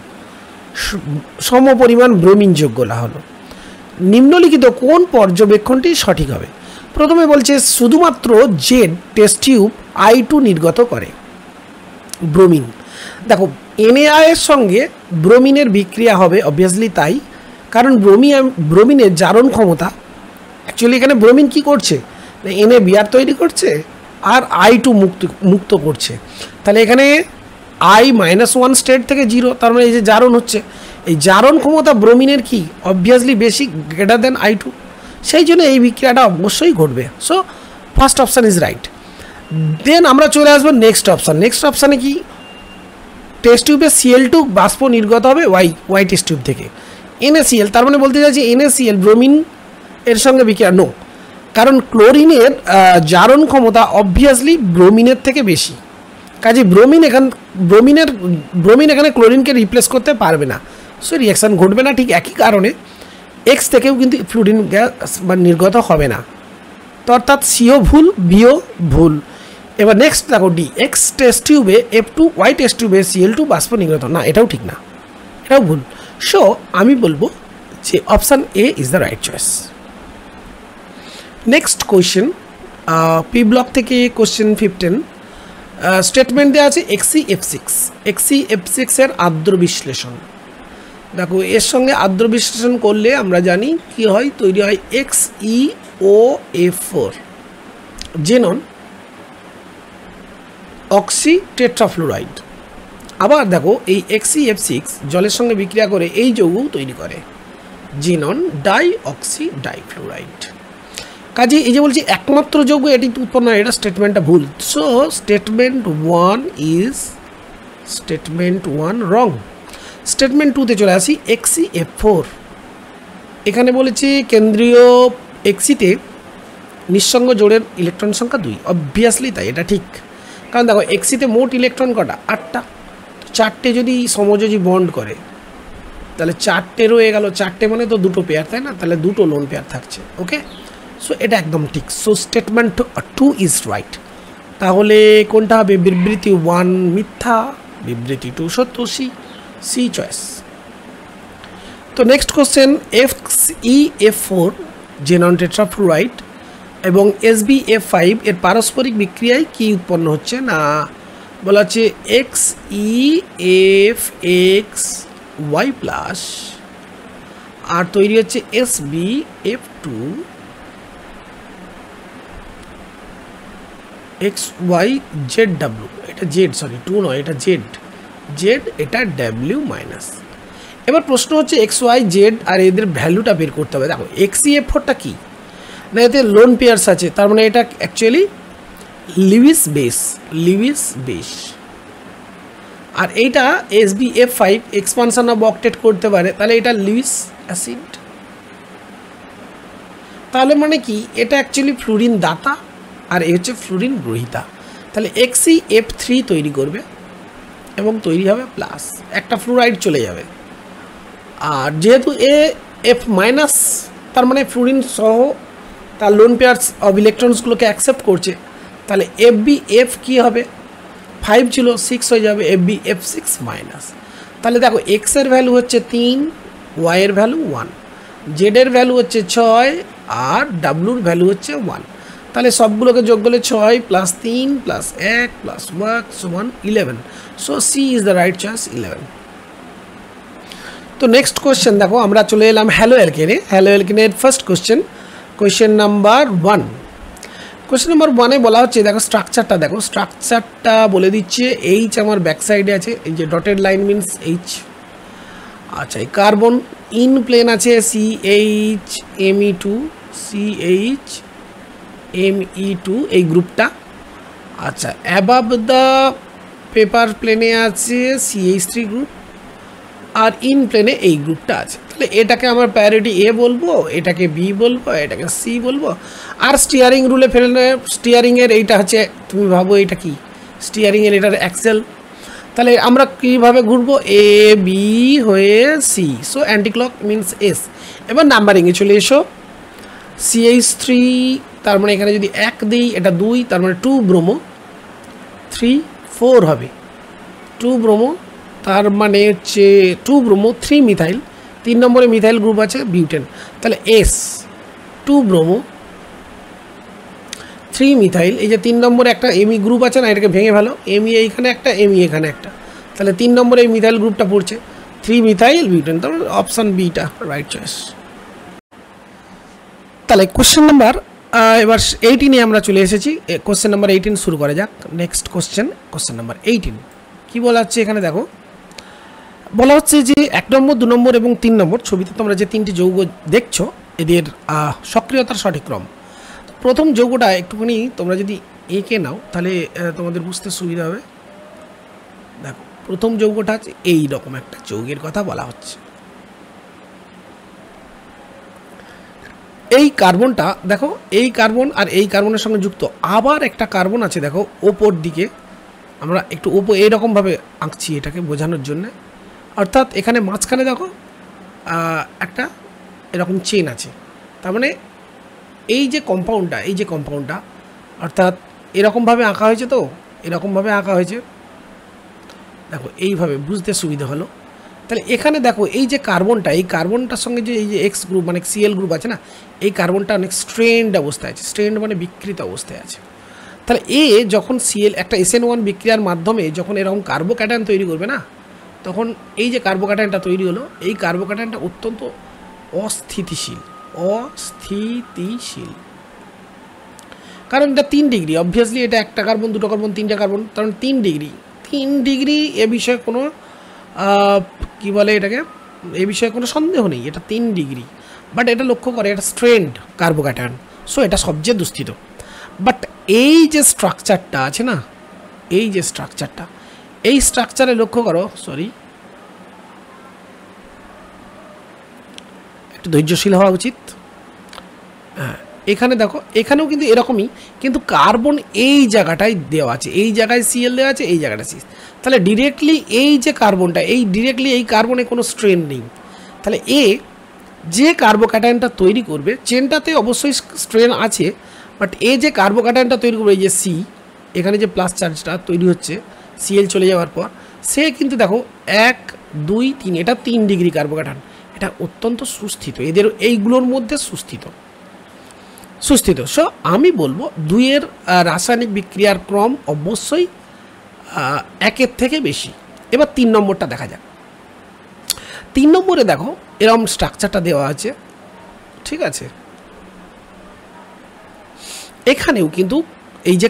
সম পরিমাণ ব্রোমিন যোগ করা হলো, নিম্নলিখিত কোন পর্যবেক্ষণটি সঠিক হবে? প্রথমে বলছে শুধুমাত্র Z টেস্ট টিউব I2 নির্গত করে ব্রোমিন। দেখো NaI এর সঙ্গে ব্রোমিনের বিক্রিয়া হবে, অবভিয়াসলি তাই, কারণ ব্রোমিনের জারণ ক্ষমতা, অ্যাকচুয়ালি এখানে ব্রোমিন কি করছে, NaBr তৈরি করছে আর I2 মুক্ত করছে। তাহলে এখানে I-1 স্টেট থেকে 0, তার মানে এই যে জারণ হচ্ছে, এই জারণ ক্ষমতা ব্রোমিনের কি অবভিয়াসলি বেশি, গ্রেটার দেন I2, সেই জন্য এই বিক্রিয়াটা অবশ্যই ঘটবে। So first option is right. Then আমরা চলে আসবো নেক্সট অপশান। নেক্সট অপশানে কি, টেস্ট টিউবে Cl2 বাষ্প নির্গত হবে ওয়াই টেস্ট টিউব থেকে, NaCl, তার মানে বলতে চাইছি NaCl ব্রোমিন এর সঙ্গে বিক্রিয়া নো, কারণ ক্লোরিনের জারণ ক্ষমতা অবভিয়াসলি ব্রোমিনের থেকে বেশি, কাজে ব্রোমিন এখানে ক্লোরিনকে রিপ্লেস করতে পারবে না, সো রিয়াকশান ঘটবে না। ঠিক একই কারণে এক্স থেকেও কিন্তু ফ্লুরিন গ্যাস বা নির্গত হবে না, তো অর্থাৎ সিও ভুল, বিও ভুল। এবার নেক্সট দেখো ডি, এক্স টেস্ট টিউবে F2, ওয়াই টেস্ট টিউবে Cl2 বাষ্প নির্গত, না এটাও ঠিক না, এটাও ভুল। সো আমি বলবো যে option A is the right choice. Next question P block থেকে কোয়েশ্চেন 15, স্টেটমেন্ট দেওয়া আছে XeF6 এর আর্দ্র বিশ্লেষণ। দেখো এর সঙ্গে আর্দ্র বিশ্লেষণ করলে আমরা জানি কি হয়, তৈরি হয় XeOF4 জেনন অক্সি টেট্রাফ্লুরাইড। আবার দেখো এই XeF6 জলের সঙ্গে বিক্রিয়া করে এই যৌগ তৈরি করে জিনন ডাইঅক্সি ডাইফ্লুরাইড। কাজে এই যে বলছি একমাত্র যৌগ এটি উৎপন্ন হয়, এটা স্টেটমেন্টটা ভুল। সো স্টেটমেন্ট 1 রং। স্টেটমেন্ট 2তে চলে আসি, XeF4 এখানে বলেছি কেন্দ্রীয় এক্সিতে নিঃসঙ্গ জোড়ের ইলেকট্রন সংখ্যা 2, অবভিয়াসলি তাই, এটা ঠিক, কারণ দেখো এক্সিতে মোট ইলেকট্রন কটা, 8টা, চারটে যদি সমযোজী বন্ড করে তাহলে চারটে রয়ে গেল, চারটে মানে তো দুটো পেয়ার, তাই না? তাহলে দুটো লোন পেয়ার থাকছে। ওকে, সো এটা একদম ঠিক। So statement 2 is right. তাহলে কোনটা হবে? বিবৃতি 1 মিথ্যা, বিবৃতি 2 সত্য। C choice. তো next question, FeF4 xenon tetrafluoride এবং SbF5 এর পারস্পরিক বিক্রিয়ায় কি উৎপন্ন হচ্ছে? না, বলা হচ্ছে XeFxY প্লাস আর তৈরি হচ্ছে SbF2 XyZW। এটা জেড, সরি 2 নয়, এটা জেড, এটা W মাইনাস। এবার প্রশ্ন হচ্ছে XYZ আর এদের ভ্যালুটা বের করতে হবে। দেখো XeF4টা কি না, এতে লোন পেয়ার্স আছে, তার মানে এটা অ্যাকচুয়ালি লিউইস বেস। আর এইটা SbF5 এক্সপানশন অফ অক্টেট করতে পারে, তাহলে এটা লিউইস অ্যাসিড। তাহলে মানে কি, এটা অ্যাকচুয়ালি ফ্লুরিন দাতা আর এই হচ্ছে ফ্লুরিন গ্রহীতা। তাহলে XeF3 তৈরি করবে এবং তৈরি হবে প্লাস, একটা ফ্লুরাইড চলে যাবে। আর যেহেতু F মাইনাস, তার মানে ফ্লুরিন সহ তার লোন পেয়ার্স অফ ইলেকট্রনসগুলোকে অ্যাকসেপ্ট করছে, তাহলে FbF কি হবে? 5 ছিল 6 হয়ে যাবে, FbF6 মাইনাস। তাহলে দেখো X এর ভ্যালু হচ্ছে 3, Y এর ভ্যালু 1, Z এর ভ্যালু হচ্ছে 6 আর W এর ভ্যালু হচ্ছে 1। তাহলে সবগুলোকে যোগ করলে 6 প্লাস 3 প্লাস 1 প্লাস 1 সমান 11। So C is the right choice, 11। তো নেক্সট কোয়েশ্চেন দেখো, আমরা চলে এলাম হ্যালো অ্যালকেনে। হ্যালো অ্যালকেনের first question number 1। Question number 1-এ বলা হচ্ছে, দেখো স্ট্রাকচারটা দেখো, স্ট্রাকচারটা বলে দিচ্ছে। এইচ আমার ব্যাক সাইডে আছে, এই যে ডটেড লাইন মিনস এইচ। আচ্ছা, এই কার্বন ইন প্লেন আছে CHMe2 এই গ্রুপটা। আচ্ছা, অ্যাবাভ দ্য পেপার প্লেনে আছে CH3 গ্রুপ আর ইন প্লেনে এই গ্রুপটা আছে। তাহলে এটাকে আমার প্রায়োরিটি A বলবো, এটাকে B বলবো, এটাকে C বলবো। আর স্টিয়ারিং রুলে ফেললে স্টিয়ারিংয়ের এইটা হচ্ছে, তুমি ভাবো এটা কি স্টিয়ারিংয়ের, এটার অ্যাক্সেল। তাহলে আমরা কীভাবে ঘুরবো? A B হয়ে C, so anti clock means S। এবার নাম্বারিংয়ে চলে এসো। CH3, তার মানে এখানে যদি 1 দিই, এটা 2, তার মানে 2 ব্রোমো 3 4 হবে, 2 ব্রোমো, তার মানে হচ্ছে 2 ব্রোমো 3 মিথাইল, 3 নম্বরে মিথাইল গ্রুপ আছে বিউটেন। তাহলে S 2 ব্রোমো 3 মিথাইল, এই যে 3 নম্বরে একটা এমি গ্রুপ আছে না, এটাকে ভেঙে ফেলো, এমি এইখানে একটা, এমি এখানে একটা, তাহলে 3 নম্বরে এই মিথাইল গ্রুপটা পড়ছে 3 মিথাইল বিউটেন। তাহলে অপশান বিটা রাইট চয়েস। তাহলে কোশ্চেন নাম্বার এবার 18-এ আমরা চলে এসেছি। কোশ্চেন নাম্বার 18 শুরু করা যাক। নেক্সট কোশ্চেন নাম্বার 18 কি বলা হচ্ছে এখানে? দেখো বলা হচ্ছে যে 1 নম্বর 2 নম্বর এবং 3 নম্বর ছবিতে তোমরা যে 3টি যৌগ দেখছো, এদের সক্রিয়তার সঠিক ক্রম। প্রথম যৌগটা একটুখানি তোমরা যদি এঁকে নাও তাহলে তোমাদের বুঝতে সুবিধা হবে। দেখো প্রথম যৌগটা আছে, এই রকম একটা যৌগের কথা বলা হচ্ছে। এই কার্বনটা দেখো, এই কার্বন আর এই কার্বনের সঙ্গে যুক্ত আবার একটা কার্বন আছে, দেখো ওপর দিকে। আমরা একটু এইরকমভাবে আঁকছি এটাকে বোঝানোর জন্য। অর্থাৎ এখানে মাঝখানে দেখো একটা এরকম চেন আছে, তার মানে এই যে কম্পাউন্ডটা অর্থাৎ এরকমভাবে আঁকা হয়েছে। তো এরকমভাবে আঁকা হয়েছে, দেখো এইভাবে বুঝতে সুবিধা হলো। তাহলে এখানে দেখো এই যে কার্বনটা, এই কার্বনটার সঙ্গে যে এই যে এক্স গ্রুপ মানে Cl গ্রুপ আছে না, এই কার্বনটা অনেক স্ট্রেন্ড অবস্থায় আছে, স্ট্রেন্ড মানে বিকৃত অবস্থায় আছে। তাহলে এ যখন Cl একটা SN1 বিক্রিয়ার মাধ্যমে যখন এরকম কার্বোক্যাটায়ন তৈরি করবে না, তখন এই যে কার্বোক্যাটায়নটা তৈরি হলো, এই কার্বোক্যাটায়নটা অত্যন্ত অস্থিতিশীল, কারণ এটা 3 ডিগ্রি। অবভিয়াসলি এটা একটা কার্বন, দুটো কার্বন, 3টা কার্বন, কারণ 3 ডিগ্রি এ বিষয়ে কোনো কি বলে এটাকে, এ বিষয়ে কোনো সন্দেহ নেই, এটা 3 ডিগ্রি। বাট এটা লক্ষ্য করে এটা স্ট্রেন্ড কার্বোক্যাটায়ন, সো এটা সবচেয়ে দুস্থিত। বাট এই যে স্ট্রাকচারটা আছে না, এই যে স্ট্রাকচারটা, এই স্ট্রাকচারে লক্ষ্য করো, সরি একটু ধৈর্যশীল হওয়া উচিত। হ্যাঁ, এখানে দেখো এখানেও কিন্তু এরকমই, কিন্তু কার্বন এই জায়গাটায় দেওয়া আছে, এই জায়গায় সিএল দেওয়া আছে, এই জায়গাটা সি। তাহলে ডিরেক্টলি এই যে কার্বনটা, এই ডিরেক্টলি এই কার্বনে কোনো স্ট্রেন নেই। তাহলে এ যে কার্বোক্যাটায়নটা তৈরি করবে, চেনটাতে অবশ্যই স্ট্রেন আছে, বাট এ যে কার্বোক্যাটায়নটা তৈরি করবে, এই যে সি, এখানে যে প্লাস চার্জটা তৈরি হচ্ছে সিএল চলে যাওয়ার পর, সে কিন্তু দেখো 1 2 3, এটা 3 ডিগ্রি কার্বোক্যাটায়ন, এটা অত্যন্ত সুস্থিত, এদের এইগুলোর মধ্যে সুস্থিত। সো আমি বলবো 2-এর রাসায়নিক বিক্রিয়ার ক্রম অবশ্যই 1-এর থেকে বেশি। এবার 3 নম্বরটা দেখা যাক। 3 নম্বরে দেখো এরকম স্ট্রাকচারটা দেওয়া আছে, ঠিক আছে। এখানেও কিন্তু এই যে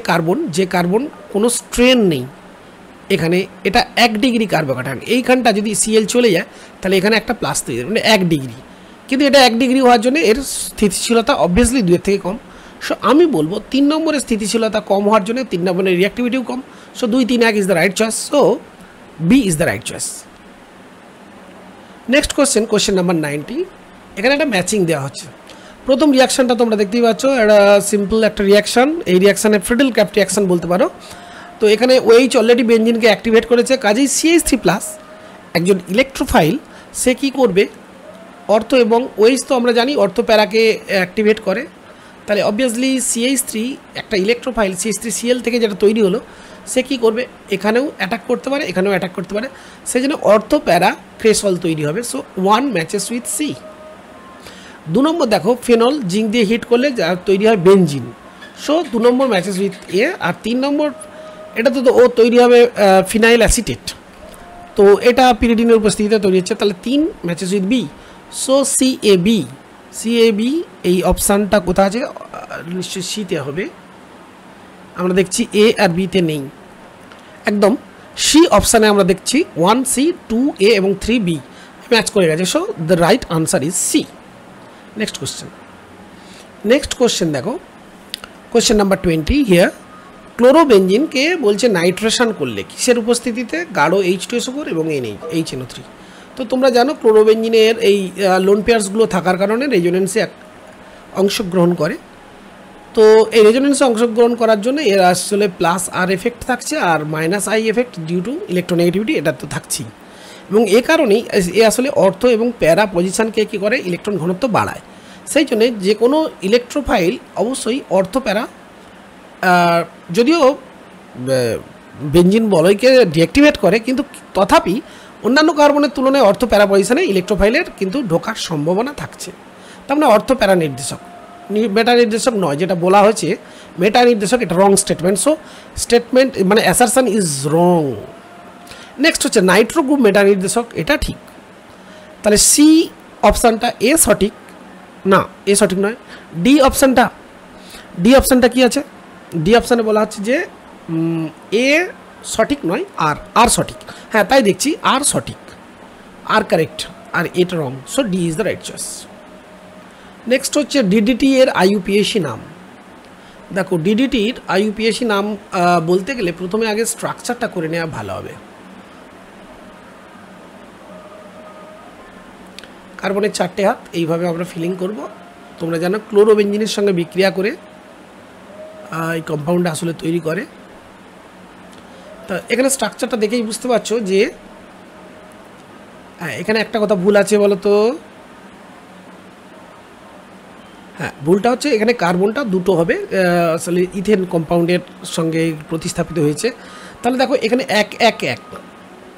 কার্বন কোনো স্ট্রেন নেই, এখানে এটা 1 ডিগ্রি কার্বোক্যাটায়ন, এইখানটা যদি সিএল চলে যায় তাহলে এখানে একটা প্লাস তৈরি হবে, মানে 1 ডিগ্রি, কিন্তু এটা 1 ডিগ্রি হওয়ার জন্য এর স্থিতিশীলতা অবভিয়াসলি 2-এর থেকে কম। সো আমি বলবো 3 নম্বরের স্থিতিশীলতা কম হওয়ার জন্য 3 নম্বরের রিঅ্যাক্টিভিটিও কম। So 2 3 1 is the right choice. So B is the right choice. Next question number 90। এখানে একটা ম্যাচিং দেওয়া হচ্ছে। প্রথম রিয়াকশানটা তোমরা দেখতেই পাচ্ছ, একটা সিম্পল একটা রিয়াকশান, এই রিয়াকশানে ফ্রিডল ক্যাপ রিয়াকশান বলতে পারো। তো এখানে OH অলরেডি বেঞ্জিনকে অ্যাক্টিভেট করেছে, কাজেই CH3+, একজন ইলেকট্রোফাইল, সে কী করবে, অর্থ এবং OH তো আমরা জানি অর্থ প্যারাকে অ্যাক্টিভেট করে, তাহলে অবভিয়াসলি CH3 একটা ইলেকট্রোফাইল CH3Cl থেকে যেটা তৈরি হলো, সে কী করবে, এখানেও অ্যাটাক করতে পারে, এখানেও অ্যাটাক করতে পারে, সেই জন্য অর্থ প্যারা ক্রেসল তৈরি হবে। So 1 matches with C। 2 নম্বর দেখো, ফেনল জিঙ্ক দিয়ে হিট করলে যা তৈরি হয় বেঞ্জিন। সো 2 নম্বর ম্যাচেস উইথ এ। আর 3 নম্বর এটাতে তো ও তৈরি হবে ফিনাইল অ্যাসিটেট, তো এটা পিরিডিনের উপস্থিতিতে তৈরি হচ্ছে, তাহলে 3 matches with B. So CAB এই অপশানটা কোথায় আছে, নিশ্চয়ই সিতে হবে, আমরা দেখছি এ আর বিতে নেই, একদম সি অপশানে আমরা দেখছি 1C 2A এবং 3B ম্যাচ করে গেছে। So the right answer is C. Next question দেখো, কোশ্চেন নাম্বার 20 হিয়ার। ক্লোরোবেঞ্জিনকে বলছে নাইট্রেশন করলে কিসের উপস্থিতিতে, গাঢ় H2SO4 এবং HNO3। তো তোমরা জানো ক্লোরোবেঞ্জিনের এই লোন পেয়ার্সগুলো থাকার কারণে রেজোনেন্সে অংশগ্রহণ করে। তো এই রেজোনেন্সে অংশগ্রহণ করার জন্য এর আসলে প্লাস আর এফেক্ট থাকছে, আর minus I effect due to electronegativity, এটা তো থাকছেই। এবং এ কারণেই এ আসলে অর্থ এবং প্যারা পজিশানকে কী করে, ইলেকট্রন ঘনত্ব বাড়ায়। সেই জন্যে যে কোনো ইলেকট্রোফাইল অবশ্যই অর্থ প্যারা, যদিও বেঞ্জিন বলয়কে ডিঅ্যাক্টিভেট করে, কিন্তু তথাপি অন্যান্য কার্বনের তুলনায় অর্থ প্যারা পজিশনে ইলেকট্রোফাইলের কিন্তু ঢোকার সম্ভাবনা থাকছে। তার মানে অর্থ প্যারা নির্দেশক, মেটা নির্দেশক নয়, যেটা বলা হয়েছে মেটা নির্দেশক, এটা রং স্টেটমেন্ট। সো স্টেটমেন্ট মানে অ্যাসারশন ইজ রং। নেক্সট হচ্ছে নাইট্রো গ্রুপ মেটা নির্দেশক, এটা ঠিক। তাহলে সি অপশানটা এ সঠিক না, এ সঠিক নয়। ডি অপশানটা কি আছে, ডি অপশানে বলা হচ্ছে যে এ সঠিক নয়, আর সঠিক। হ্যাঁ, তাই দেখছি আর সঠিক, আর কারেক্ট, আর এটা wrong. So D is the right choice. Next হচ্ছে ডিডিটি এর IUPAC নাম। দেখো ডিডিটির IUPAC নাম বলতে গেলে প্রথমে আগে স্ট্রাকচারটা করে নেওয়া ভালো হবে। কার্বনের 4টে হাত, এইভাবে আমরা ফিলিং করব। তোমরা জানো ক্লোরোবেঞ্জিনের সঙ্গে বিক্রিয়া করে এই কম্পাউন্ডটা আসলে তৈরি করে। তা এখানে স্ট্রাকচারটা দেখেই বুঝতে পারছো যে হ্যাঁ, এখানে একটা কথা ভুল আছে বলো তো। হ্যাঁ, ভুলটা হচ্ছে এখানে কার্বনটা দুটো হবে, আসলে ইথেন কম্পাউন্ডের সঙ্গে প্রতিস্থাপিত হয়েছে। তাহলে দেখো এখানে 1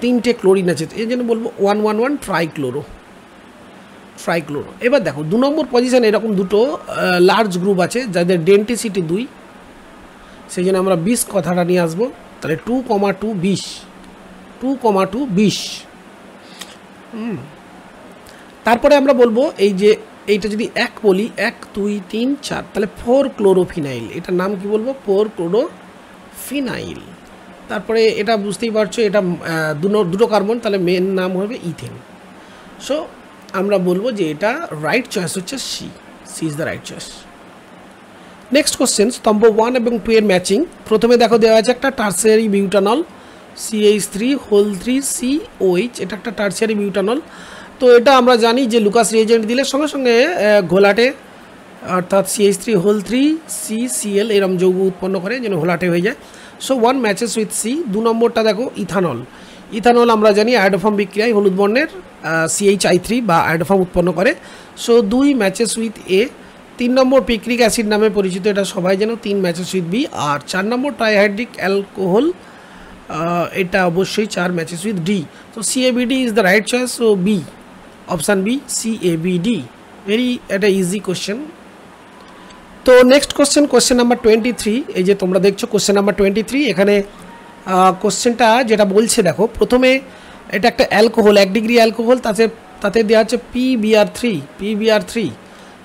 3টে ক্লোরিন আছে, এই জন্য বলবো 1 ট্রাইক্লোরো। এবার দেখো 2 নম্বর পজিশানে এরকম দুটো লার্জ গ্রুপ আছে যাদের ডেন্টিসিটি 2, সেই জন্য আমরা 20 কথাটা নিয়ে আসবো। তাহলে 2,2 20। তারপরে আমরা বলবো এই যে এইটা যদি 1 বলি, 1 2 3 4, তাহলে 4 ক্লোরোফিনাইল, এটার নাম কি বলবো, 4 ক্লোরোফিনাইল। তারপরে এটা বুঝতেই পারছো এটা দুটো কার্বন, তাহলে মেন নাম হবে ইথেন। সো আমরা বলবো যে এটা রাইট চয়েস হচ্ছে C is the right choice. Next question, স্তম্ভ 1 এবং 2 এর ম্যাচিং। প্রথমে দেখো দেওয়া আছে একটা টার্সিয়ারি বিউটানল CH3COH, এটা একটা টার্সিয়ারি বিউটানল। তো এটা আমরা জানি যে লুকাস রিয়েজেন্ট দিলে সঙ্গে সঙ্গে ঘোলাটে অর্থাৎ CH3 CCl এরকম যৌগ উৎপন্ন করে যেন ঘোলাটে হয়ে যায়। So 1 matches with C। 2 নম্বরটা দেখো ইথানল। ইথানল আমরা জানি আয়োডোফর্ম বিক্রিয়ায় হলুদ বর্ণের CHI3 বা আয়োডোফর্ম উৎপন্ন করে। So 2 matches with A। 3 নম্বর পিক্রিক অ্যাসিড নামে পরিচিত, এটা সবাই যেন 3 ম্যাচেস উইথ B। আর 4 নম্বর ট্রাইহাইড্রিক অ্যালকোহল, এটা অবশ্যই 4 ম্যাচেস উইথ D। তো CABD is the right choice. So B, option B CABD। Very একটা ইজি কোশ্চেন। তো নেক্সট কোশ্চেন নাম্বার 23। এই যে তোমরা দেখছো কোশ্চেন নাম্বার 23। এখানে কোশ্চেনটা যেটা বলছে দেখো, প্রথমে এটা একটা অ্যালকোহল, 1 ডিগ্রি অ্যালকোহল, তাতে দেওয়া হচ্ছে PBr3।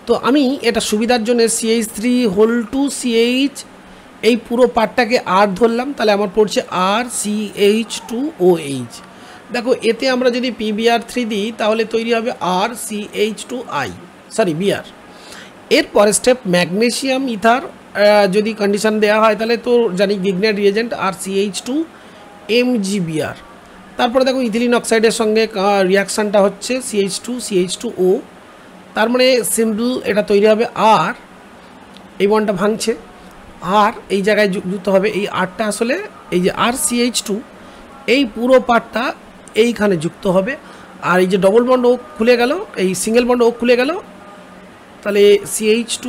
তো আমি এটা সুবিধার জন্য CH3 এই পুরো পার্টটাকে আর ধরলাম, তাহলে আমার পড়ছে RCH2OH। দেখো এতে আমরা যদি PBr3 দিই তাহলে তৈরি হবে Br। এরপরে স্টেপ ম্যাগনেসিয়াম ইথার, যদি কন্ডিশন দেওয়া হয় তাহলে তো জানি গিগনেট রিয়েজেন্ট RCH2MgBr। তারপরে দেখো ইথিলিন অক্সাইডের সঙ্গে রিয়াকশানটা হচ্ছে CH2CH2O, তার মানে সিম্পল এটা তৈরি হবে আর, এই বন্ডটা ভাঙছে আর এই জায়গায় যুক্ত হবে। এই আরটা আসলে এই যে RCH2 এই পুরো পার্টটা এইখানে যুক্ত হবে। আর এই যে ডবল বন্ড ও খুলে গেল, এই সিঙ্গেল বন্ড ও খুলে গেল, তাহলে CH2,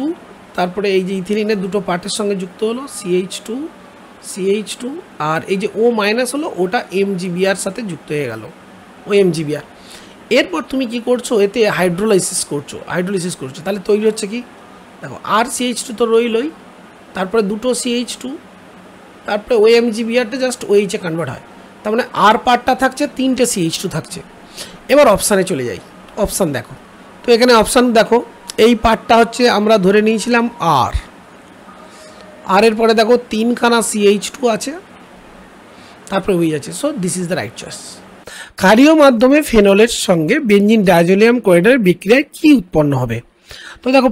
তারপরে এই যে ইথিলিনের দুটো পার্টের সঙ্গে যুক্ত হলো CH2 আর এই যে O মাইনাস হলো ওটা MgBr সাথে যুক্ত হয়ে গেল, ও MgBr। এরপর তুমি কি করছো, এতে হাইড্রোলাইসিস করছো, তাহলে তৈরি হচ্ছে কি দেখো RCH2 তো রইলই, তারপরে দুটো CH2, তারপরে ও MgBrটা জাস্ট OH এ কনভার্ট হয়, তার মানে আর পার্টটা থাকছে, 3টে CH2 থাকছে। এবার অপশানে চলে যাই, অপশান দেখো। তো এখানে অপশান দেখো, এই পার্টটা হচ্ছে আমরা ধরে নিয়েছিলাম আর এর পরে দেখো 3খানা CH2 আছে, তারপরে ওই আছে। So this is the right choice. ক্ষারীয় মাধ্যমে ফেনলের সঙ্গে বেঞ্জিন ডাইজোনিয়াম ক্লোরাইডের বিক্রিয়ায় কি উৎপন্ন হবে? তো দেখো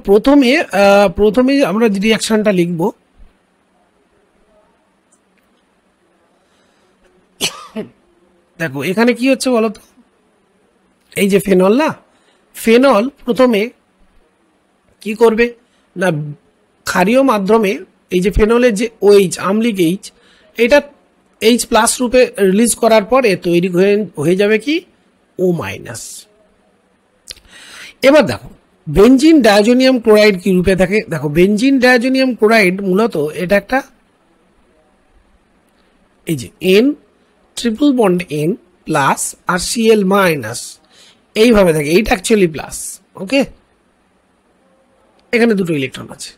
প্রথমে আমরা রিঅ্যাকশনটা লিখব। দেখো এখানে কি হচ্ছে বলো তো, এই যে ফেনল না, ফেনল প্রথমে কি করবে না, ক্ষারীয় মাধ্যমে এই যে ফেনলের যে OH আম্লিক H, এটা H প্লাস রূপে রিলিজ করার পরে তৈরি হয়ে যাবে কি O মাইনাস। এবার দেখো বেঞ্জিন ডাইজোনিয়াম ক্লোরাইড কি রূপে থাকে, দেখো বেঞ্জিন ডাইজোনিয়াম ক্লোরাইড মূলত এটা একটা এই যে N triple bond N plus আর Cl মাইনাস এইভাবে থাকে, এইটা অ্যাকচুয়ালি প্লাস। ওকে, এখানে দুটো ইলেকট্রন আছে।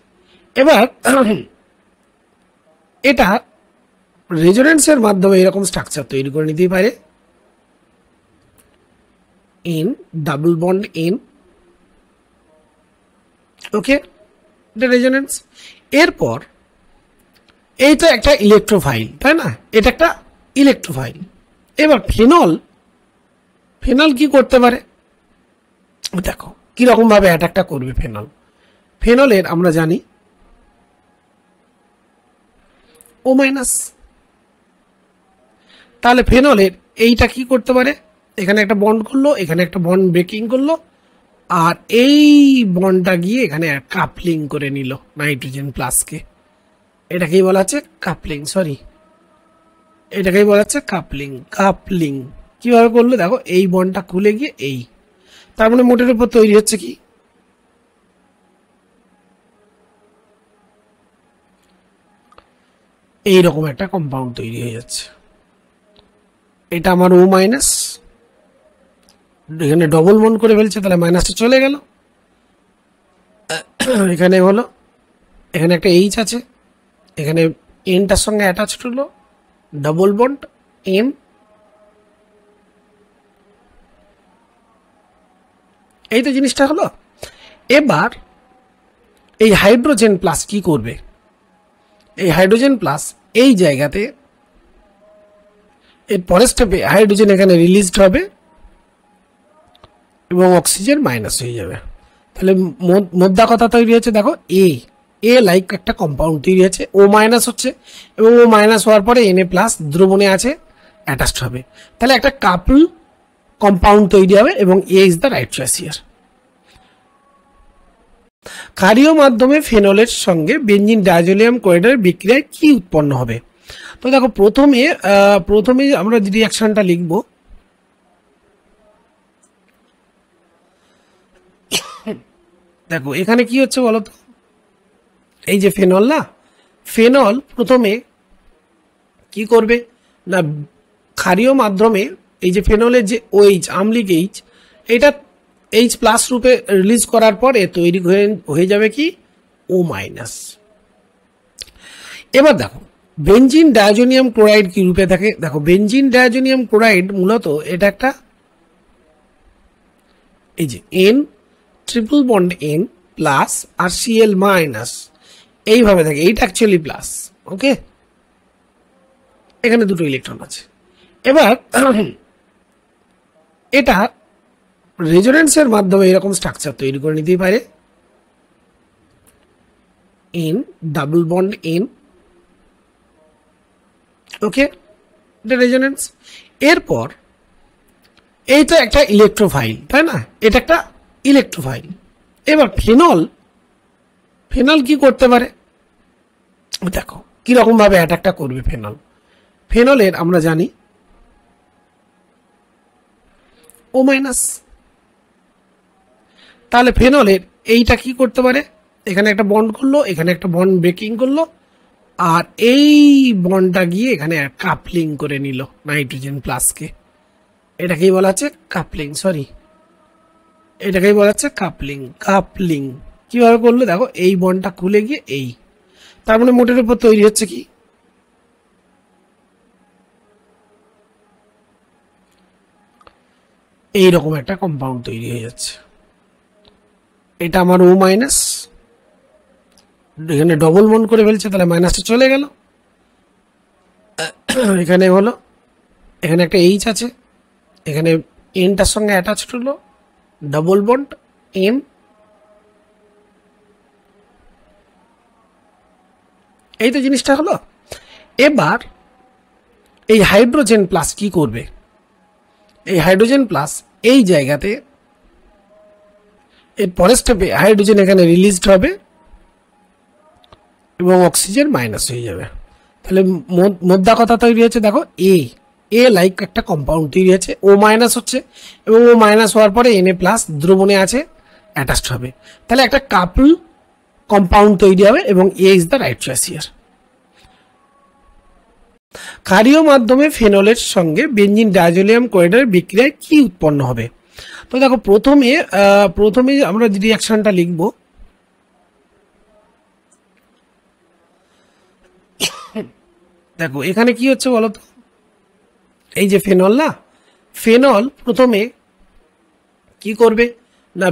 এবার এটা রেজোনেন্সের মাধ্যমে এরকম স্ট্রাকচার তৈরি করে নিতেই পারে, N ডাবল বন্ড N। ওকে, এটা রেজোনেন্স। এরপর এইটা একটা ইলেকট্রোফাইল, তাই না, এটা একটা ইলেকট্রোফাইল। এবার ফেনল কি করতে পারে, দেখো কিরকম ভাবে অ্যাটাকটা করবে ফেনলের আমরা জানি O মাইনাস, তাহলে ফেনলের এইটা কি করতে পারে, এখানে একটা বন্ড করলো, এখানে একটা বন্ড ব্রেকিং করলো, আর এই বন্ডটা গিয়ে এখানে কাপলিং করে নিল নাইট্রোজেন প্লাসকে। এটাকেই বলা হচ্ছে কাপলিং, এটাকেই বলা হচ্ছে কাপলিং। কিভাবে করলো দেখো, এই বন্ডটা খুলে গিয়ে এই, তার মানে মোটের উপর তৈরি হচ্ছে কি এইরকম একটা কম্পাউন্ড তৈরি হয়ে যাচ্ছে। এটা আমার O মাইনাস, এখানে ডবল বন্ড করে ফেলছে, তাহলে মাইনাসটা চলে গেল। এখানে হলো, এখানে একটা H আছে, এখানে Nটার সঙ্গে অ্যাটাচড হলো, ডবল বন্ড M, এই তো জিনিসটা হলো। এবার এই হাইড্রোজেন প্লাস কি করবে, এই হাইড্রোজেন প্লাস এই জায়গাতে এর পরের স্টেপে হাইড্রোজেন এখানে রিলিজড হবে এবং অক্সিজেন মাইনাস হয়ে যাবে। তাহলে মোদ্দা কথা তৈরি হচ্ছে দেখো এ লাইক একটা কম্পাউন্ড তৈরি আছে, O মাইনাস হচ্ছে এবং O মাইনাস হওয়ার পরে Na প্লাস দ্রবণে আছে অ্যাটাচড হবে, তাহলে একটা কাপল কম্পাউন্ড তৈরি হবে এবং A is the right choice here. ক্ষারীয় মাধ্যমে ফেনলের সঙ্গে বেঞ্জিন ডায়াজোনিয়াম ক্লোরাইডের বিক্রিয়ায় কি উৎপন্ন হবে? তো দেখো প্রথমে আমরা রিঅ্যাকশনটা লিখব। দেখো এখানে কি হচ্ছে বলো তো, এই যে ফেনল না, ফেনল প্রথমে কি করবে না, ক্ষারীয় মাধ্যমে এই যে ফেনলের যে OH আম্লিক H, এটা H প্লাস রূপে রিলিজ করার পরে তৈরি হয়ে যাবে কি O মাইনাস। এবার দেখো বেঞ্জিন ডায়াজোনিয়াম ক্লোরাইড কি রূপে থাকে, দেখো বেঞ্জিন ডায়াজোনিয়াম ক্লোরাইড মূলত এটা একটা এই যে N triple bond N plus আর Cl মাইনাস এইভাবে থাকে, এইটা অ্যাকচুয়ালি প্লাস। ওকে, এখানে দুটো ইলেকট্রন আছে। এবার এটা রেজোনেন্সের মাধ্যমে এরকম স্ট্রাকচার তৈরি করে নিতেই পারে, N ডাবল বন্ড N। ওকে, এটা রেজোনেন্স। এরপর এইটা একটা ইলেকট্রোফাইল, তাই না, এটা একটা ইলেকট্রোফাইল। এবার ফেনল কি করতে পারে, দেখো কিরকম ভাবে অ্যাটাকটা করবে ফেনলের আমরা জানি O মাইনাস। তাহলে ফেনলের এইটা কি করতে পারে, এখানে একটা বন্ড করলো, এখানে একটা বন্ড ব্রেকিং করলো, আর এই বন্ডটা গিয়ে এখানে কাপলিং করে নিল নাইট্রোজেন প্লাসকে। এটাকেই বলা হচ্ছে কাপলিং, এটাকেই বলা হচ্ছে কাপলিং। কিভাবে করলো দেখো, এই বন্ডটা খুলে গিয়ে এই, তার মানে মোটের উপর তৈরি হচ্ছে কি এইরকম একটা কম্পাউন্ড তৈরি হয়ে যাচ্ছে। এটা আমার O মাইনাস, এখানে ডবল বন্ড করে ফেলছে, তাহলে মাইনাসটা চলে গেল। এখানে হলো, এখানে একটা H আছে, এখানে Nটার সঙ্গে অ্যাটাচড হলো, ডবল বন্ড N। এই তো জিনিসটা হলো। এবার এই হাইড্রোজেন প্লাস কি করবে, এই হাইড্রোজেন প্লাস এই জায়গাতে এর পরের স্টেপে হাইড্রোজেন এখানে রিলিজড হবে এবং অক্সিজেন মাইনাস হয়ে যাবে। তাহলে মোদ্দা কথা তৈরি হচ্ছে, দেখো এ লাইক একটা কম্পাউন্ড তৈরি হচ্ছে, O মাইনাস হচ্ছে এবং O মাইনাস হওয়ার পরে Na প্লাস দ্রবণে আছে অ্যাটাচড হবে, তাহলে একটা কাপল কম্পাউন্ড তৈরি হবে এবং A is the right choice here. ক্ষারীয় মাধ্যমে ফেনলের সঙ্গে বেঞ্জিন ডায়াজোনিয়াম ক্লোরাইডের বিক্রিয়ায় কি উৎপন্ন হবে? তো দেখো প্রথমে আমরা রিঅ্যাকশনটা লিখব। দেখো এখানে কি হচ্ছে বলো তো, এই যে ফেনল না, ফেনল প্রথমে কি করবে না,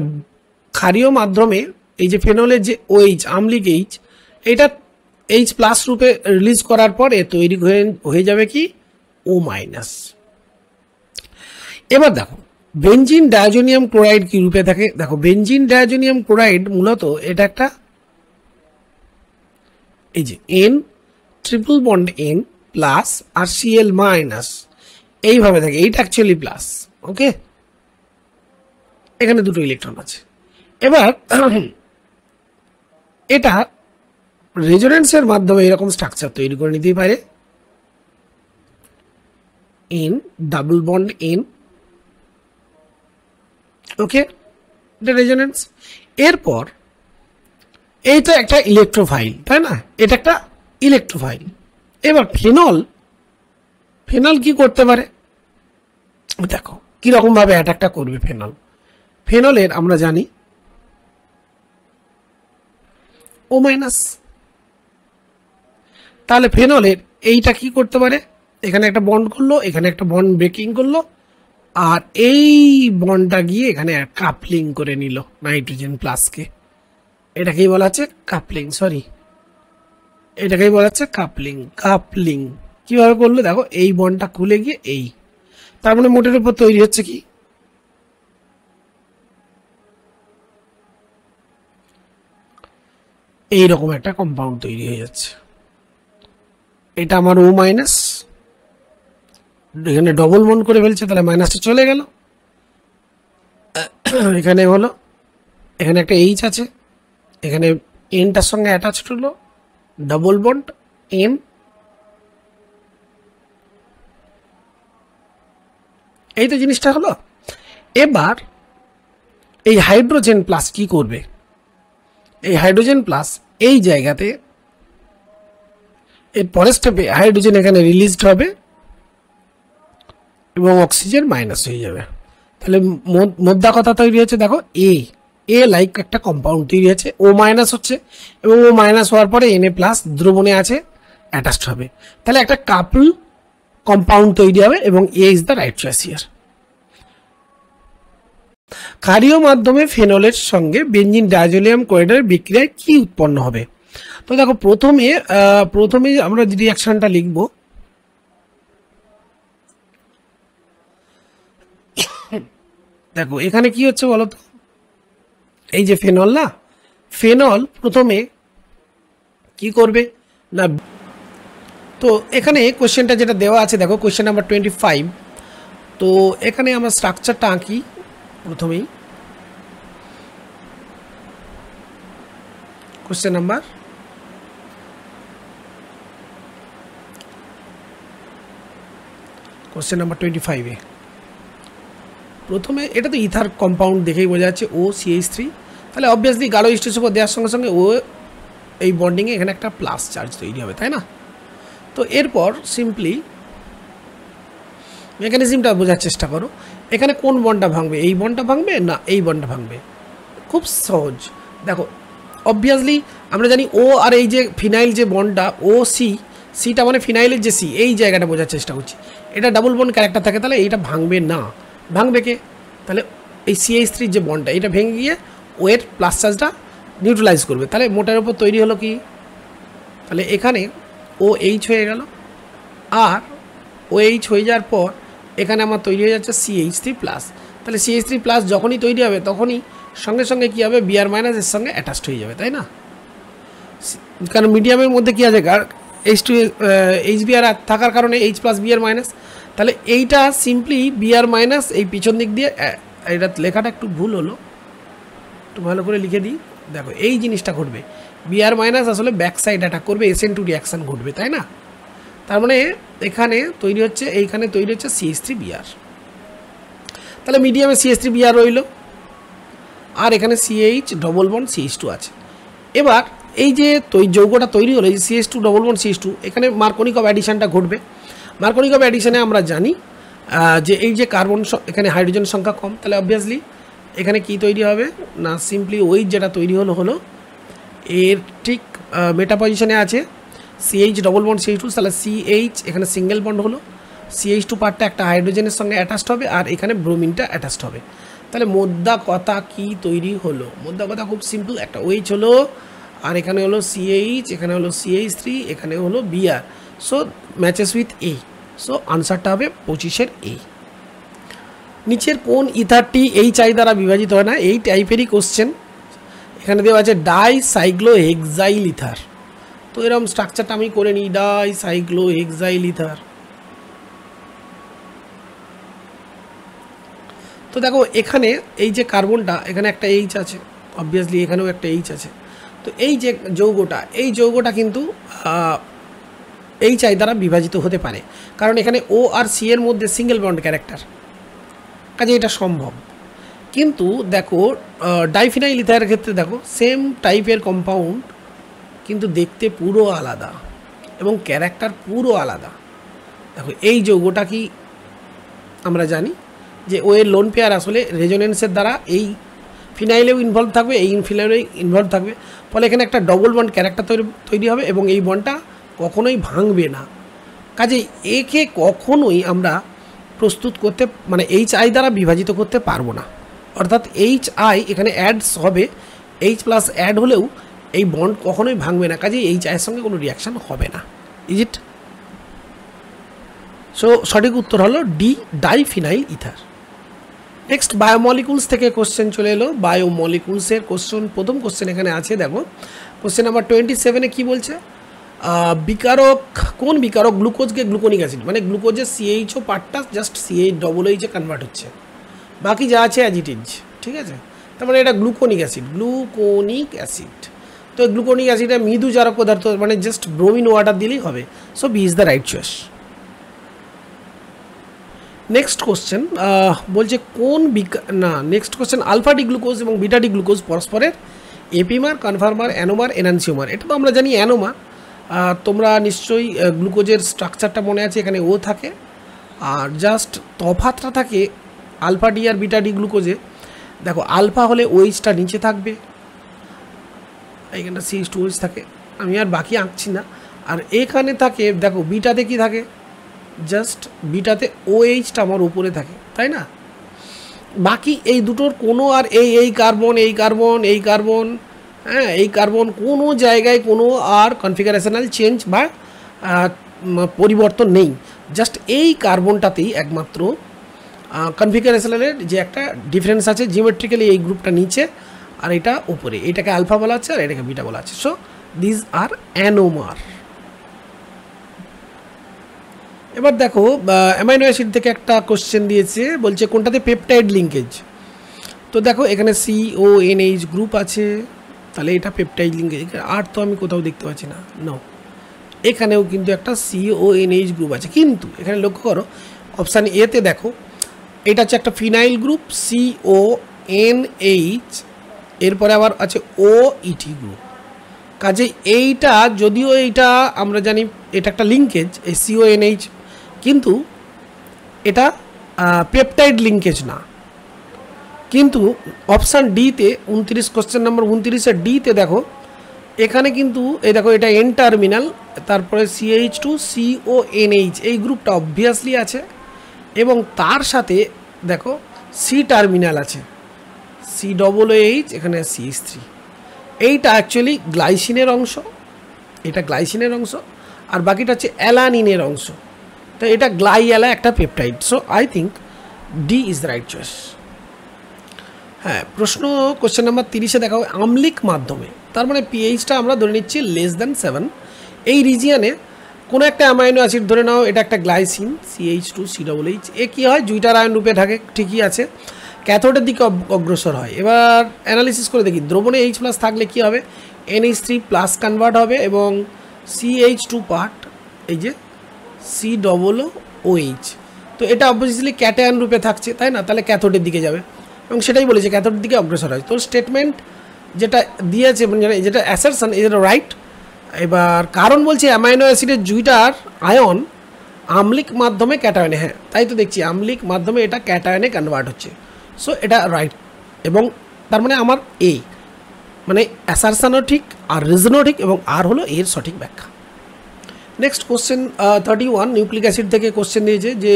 ক্ষারীয় মাধ্যমে এই যে ফেনলের যে OH আম্লিক H, এটা H প্লাস রূপে রিলিজ করার পরে তৈরি হয়ে যাবে কি O মাইনাস। এবার দেখো বেঞ্জিন ডায়াজোনিয়াম ক্লোরাইড কি রূপে থাকে, দেখো বেঞ্জিন ডায়াজোনিয়াম ক্লোরাইড মূলত এটা একটা এই যে N triple bond N plus আর Cl মাইনাস এইভাবে থাকে, এইটা অ্যাকচুয়ালি প্লাস। ওকে, এখানে দুটো ইলেকট্রন আছে। এবার এটা রেজোনেন্সের মাধ্যমে এরকম স্ট্রাকচার তৈরি করে নিতেই পারে, N ডাবল বন্ড N। ওকে, এটা রেজোনেন্স। এরপর এইটা একটা ইলেকট্রোফাইল, তাই না, এটা একটা ইলেকট্রোফাইল। এবার ফেনল কি করতে পারে, দেখো কিরকম ভাবে অ্যাটাকটা করবে ফেনলের আমরা জানি O মাইনাস। তাহলে ফেনলের এইটা কি করতে পারে, এখানে একটা বন্ড করলো, এখানে একটা বন্ড ব্রেকিং করলো, আর এই বন্ডটা গিয়ে এখানে কাপলিং করে নিল নাইট্রোজেন প্লাসকে। এটাকেই বলা হচ্ছে কাপলিং, এটাকেই বলা হচ্ছে কাপলিং। কিভাবে করলো দেখো, এই বন্ডটা খুলে গিয়ে এই, তার মানে মোটের উপর তৈরি হচ্ছে কি এইরকম একটা কম্পাউন্ড তৈরি হয়ে যাচ্ছে। এটা আমার O মাইনাস, এখানে ডবল বন্ড করে ফেলছে, তাহলে মাইনাসটা চলে গেল। এখানে হলো, এখানে একটা H আছে, এখানে এনটার সঙ্গে অ্যাটাচড হলো ডাবল বন্ড এন, এই তো জিনিসটা হলো। এবার এই হাইড্রোজেন প্লাস কি করবে, এই হাইড্রোজেন প্লাস এই জায়গাতে এর পরের স্টেপে হাইড্রোজেন এখানে রিলিজড হবে এবং অক্সিজেন মাইনাস হয়ে যাবে। তাহলে মোদ্দা কথা তৈরি হচ্ছে, দেখো এ লাইক একটা কম্পাউন্ড তৈরি হচ্ছে, ও মাইনাস হচ্ছে এবং ও মাইনাস হওয়ার পরে এনএ প্লাস দ্রবণে আছে অ্যাটাচড হবে। তাহলে একটা কাপল কম্পাউন্ড তৈরি হবে এবং A is the right choice here. ক্ষারীয় মাধ্যমে ফেনলের সঙ্গে বেঞ্জিন ডাইজোনিয়াম ক্লোরাইডের বিক্রিয়ায় কি উৎপন্ন হবে? তো দেখো প্রথমে আমরা যে রিয়াকশনটা লিখব, দেখো এখানে কি হচ্ছে বলো তো, এই যে ফেনল না, ফেনল প্রথমে কি করবে না, তো এখানে কোশ্চেনটা যেটা দেওয়া আছে দেখো কোশ্চেন নাম্বার 25, তো এখানে আমরা স্ট্রাকচারটা আঁকি প্রথমেই। কোশ্চেন নাম্বার কোশ্চেন নাম্বার 25-এ প্রথমে এটা তো ইথার কম্পাউন্ড দেখেই বোঝা যাচ্ছে OCH3, তাহলে অবভিয়াসলি গাঢ় স্টিচুপর দেওয়ার সঙ্গে সঙ্গে ও এই বন্ডিংয়ে এখানে একটা প্লাস চার্জ তৈরি হবে, তাই না? তো এরপর সিম্পলি মেকানিজমটা বোঝার চেষ্টা করো, এখানে কোন বন্ডটা ভাঙবে, এই বন্ডটা ভাঙবে না এই বন্ডটা ভাঙবে, খুব সহজ। দেখো অবভিয়াসলি আমরা জানি ও আর এই যে ফিনাইল যে বন্ডটা সিটা মানে ফিনাইলের যে সি, এই জায়গাটা বোঝার চেষ্টা করছি, এটা ডাবল বন্ড ক্যারেক্টার থাকে, তাহলে এইটা ভাঙবে না, ভাঙবে কে, তাহলে এই CH3 যে বন্ডটা এটা ভেঙে গিয়ে ও এর প্লাস চার্জটা নিউট্রালাইজ করবে, তাহলে মোটার উপর তৈরি হলো কি, তাহলে এখানে OH হয়ে গেল, আর OH হয়ে যাওয়ার পর এখানে আমার তৈরি হয়ে যাচ্ছে CH3+, তাহলে CH3+ যখনই তৈরি হবে তখনই সঙ্গে সঙ্গে কী হবে, Br- এর সঙ্গে অ্যাটাচড হয়ে যাবে, তাই না? কারণ মিডিয়ামের মধ্যে কী আছে, H2HBr থাকার কারণে H+Br-, তাহলে এইটা সিম্পলি Br- এই পিছন দিক দিয়ে, এটা লেখাটা একটু ভুল হলো, একটু ভালো করে লিখে দিই, দেখো এই জিনিসটা ঘটবে, Br- আসলে ব্যাক সাইড অ্যাটাক করবে, SN2 রিয়াকশান ঘটবে, তাই না? তার মানে এখানে তৈরি হচ্ছে, এইখানে তৈরি হচ্ছে CH3Br, তাহলে মিডিয়ামে CH3Br রইল, আর এখানে CH ডবল বন্ড CH2 আছে। এবার এই যে যৌগটা তৈরি হলো, এই CH2 ডবল বন্ড CH2, এখানে মার্কোনিক অফ অ্যাডিশনটা ঘটবে। মার্কোনিক অফ অ্যাডিশনে আমরা জানি যে এই যে কার্বন, এখানে হাইড্রোজেন সংখ্যা কম, তাহলে অবভিয়াসলি এখানে কি তৈরি হবে না, সিম্পলি ওই যেটা তৈরি হলো এর ঠিক মেটা পজিশনে আছে CH ডবল বন্ড CH2, তাহলে CH এখানে সিঙ্গেল বন্ড হলো, CH2 পার্টটা একটা হাইড্রোজেনের সঙ্গে অ্যাটাচড হবে, আর এখানে ব্রোমিনটা অ্যাটাচড হবে। তাহলে মোদ্দা কথা কি তৈরি হলো, মোদ্দা কথা খুব সিম্পল, একটা OH হলো, আর এখানে হলো CH, এখানে হলো CH3, এখানে হলো Br, so matches with A, so আনসারটা হবে 25-এর A। নিচের কোন ইথারটি HI দ্বারা বিভাজিত হয় না, এই টাইপেরই কোশ্চেন এখানে দেওয়া আছে, ডাইসাইক্লোহেক্সাইল ইথার, তো এরকম স্ট্রাকচারটা আমি করে নিই, ডাইসাইক্লোহেক্সাইল ইথার। তো দেখো এখানে এই যে কার্বনটা, এখানে একটা H আছে, অবভিয়াসলি এখানেও একটা H আছে, তো এই যে যৌগটা কিন্তু HI দ্বারা বিভাজিত হতে পারে, কারণ এখানে O আর C এর মধ্যে সিঙ্গেল বন্ড ক্যারেক্টার, কাজে এটা সম্ভব। কিন্তু দেখো ডাইফিনাইল ইথারের ক্ষেত্রে দেখো সেম টাইপের কম্পাউন্ড, কিন্তু দেখতে পুরো আলাদা এবং ক্যারেক্টার পুরো আলাদা। দেখো এই যৌগটা কি আমরা জানি যে ও এর লোন পেয়ার আসলে রেজোনেন্সের দ্বারা এই ফিনাইলেও ইনভলভ থাকবে, এই ফিনাইলেও ইনভলভ থাকবে, ফলে এখানে একটা ডবল বন্ড ক্যারেক্টার তৈরি হবে এবং এই বন্ডটা কখনোই ভাঙবে না। কাজেই একে কখনোই আমরা প্রস্তুত করতে, মানে HI দ্বারা বিভাজিত করতে পারবো না, অর্থাৎ HI এখানে অ্যাডস হবে, H+ অ্যাড হলেও এই বন্ড কখনোই ভাঙবে না, কাজেই HI এর সঙ্গে কোনো রিয়াকশান হবে না। Is it? সো সঠিক উত্তর হলো D, diphenyl ether. Next biomolecules থেকে কোশ্চেন চলে এলো, বায়োমলিকুলসের কোশ্চেন, প্রথম কোশ্চেন এখানে আছে, দেখো কোশ্চেন নাম্বার 27-এ কী বলছে, বিকারক, কোন বিকারক গ্লুকোজকে গ্লুকোনিক অ্যাসিড, মানে গ্লুকোজের CHO পার্টটা জাস্ট CH+H কনভার্ট হচ্ছে, বাকি যা আছে অ্যাজ ইট ইজ, ঠিক আছে, তার মানে এটা গ্লুকোনিক অ্যাসিড, গ্লুকোনিক অ্যাসিড। তো গ্লুকোনিক অ্যাসিডে মৃদু জারক পদার্থ, মানে জাস্ট ব্রোমিন ওয়াটার দিলেই হবে। So B is the right choice. Next question বলছে next question, alpha D glucose এবং বিটা ডি গ্লুকোজ পরস্পরের এপিমার, কনফার্মার, অ্যানোমার, এনানসিওমার। এটা তো আমরা জানি অ্যানোমার। তোমরা নিশ্চয়ই গ্লুকোজের স্ট্রাকচারটা মনে আছে, এখানে ও থাকে, আর জাস্ট তফাতটা থাকে আলফা ডি আর বিটা ডি গ্লুকোজে। দেখো আলফা হলে ওইচটা নিচে থাকবে, এইখানটা CH2OH থাকে, আমি আর বাকি আঁকছি না। আর এখানে থাকে দেখো বিটাতে কি থাকে, জাস্ট বিটাতে OHটা আমার উপরে থাকে, তাই না? বাকি এই দুটোর কোনো আর এই কার্বন এই কার্বন এই কার্বন, হ্যাঁ এই কার্বন কোনো জায়গায় কোনো আর কনফিগারেশনাল চেঞ্জ বা পরিবর্তন নেই। জাস্ট এই কার্বনটাতেই একমাত্র কনফিগারেশনালের যে একটা ডিফারেন্স আছে, জিওমেট্রিক্যালি এই গ্রুপটা নিচে আর এটা উপরে, এটাকে আলফা বলা আছে আর এটাকে বিটা বলা আছে। সো দিস আর অ্যানোমার। এবার দেখো অ্যামাইনো অ্যাসিড থেকে একটা কোশ্চেন দিয়েছে, বলছে কোনটাতে পেপটাইড লিঙ্কেজ। তো দেখো এখানে CONH গ্রুপ আছে, তাহলে এটা পেপটাইড লিঙ্কেজ। আর তো আমি কোথাও দেখতে পাচ্ছি না, নো, এখানেও কিন্তু একটা CONH গ্রুপ আছে, কিন্তু এখানে লক্ষ্য করো অপশান এতে দেখো এটা হচ্ছে একটা ফিনাইল গ্রুপ CONH, এরপরে আবার আছে OET গ্রুপ। কাজে এইটা যদিও এইটা আমরা জানি এটা একটা লিঙ্কেজ এই CONH, কিন্তু এটা পেপটাইড লিঙ্কেজ না। কিন্তু অপশান ডিতে 29 কোশ্চেন নম্বর 29 ডিতে দেখো এখানে কিন্তু এই দেখো এটা N টার্মিনাল, তারপরে CH2CONH এই গ্রুপটা অবভিয়াসলি আছে, এবং তার সাথে দেখো C টার্মিনাল আছে, COOH, এখানে CH3। এইটা অ্যাকচুয়ালি গ্লাইসিনের অংশ, এটা গ্লাইসিনের অংশ, আর বাকিটা হচ্ছে অ্যালানিনের অংশ। তো এটা গ্লাইঅ্যালা একটা peptide. So I think D is the right choice. হ্যাঁ, প্রশ্ন কোশ্চেন নাম্বার 30-এ দেখা হয় আম্লিক মাধ্যমে, তার মানে পিএইচটা আমরা ধরে নিচ্ছি <7। এই রিজিয়নে কোনো একটা অ্যামাইনো অ্যাসিড ধরে নাও, এটা একটা গ্লাইসিন CH2COOH, এ কী হয় জুইটার আয়ন রূপে থাকে, ঠিকই আছে, ক্যাথোডের দিকে অগ্রসর হয়। এবার অ্যানালিসিস করে দেখি দ্রবণে H+ থাকলে কী হবে, NH3+ কনভার্ট হবে এবং CH2 পার্ট এই যে COOH, তো এটা অবভিয়াসলি ক্যাটায়ন রূপে থাকছে, তাই না? তাহলে ক্যাথোডের দিকে যাবে, এবং সেটাই বলেছে ক্যাথোডের দিকে অগ্রসর হয়। তো স্টেটমেন্ট যেটা দিয়েছে, যেটা অ্যাসারশন, এটা রাইট। এবার কারণ বলছে অ্যামাইনো অ্যাসিডের জুইটার আয়ন আম্লিক মাধ্যমে ক্যাটায়নে, হ্যাঁ তাই তো দেখছি আম্লিক মাধ্যমে এটা ক্যাটায়নে কনভার্ট হচ্ছে। সো এটা রাইট, এবং তার মানে আমার এ, মানে অ্যাসারশনও ঠিক আর রিজনও ঠিক, এবং আর হলো এর সঠিক ব্যাখ্যা। নেক্সট কোশ্চেন 31 নিউক্লিক অ্যাসিড থেকে কোশ্চেন দিয়েছে, যে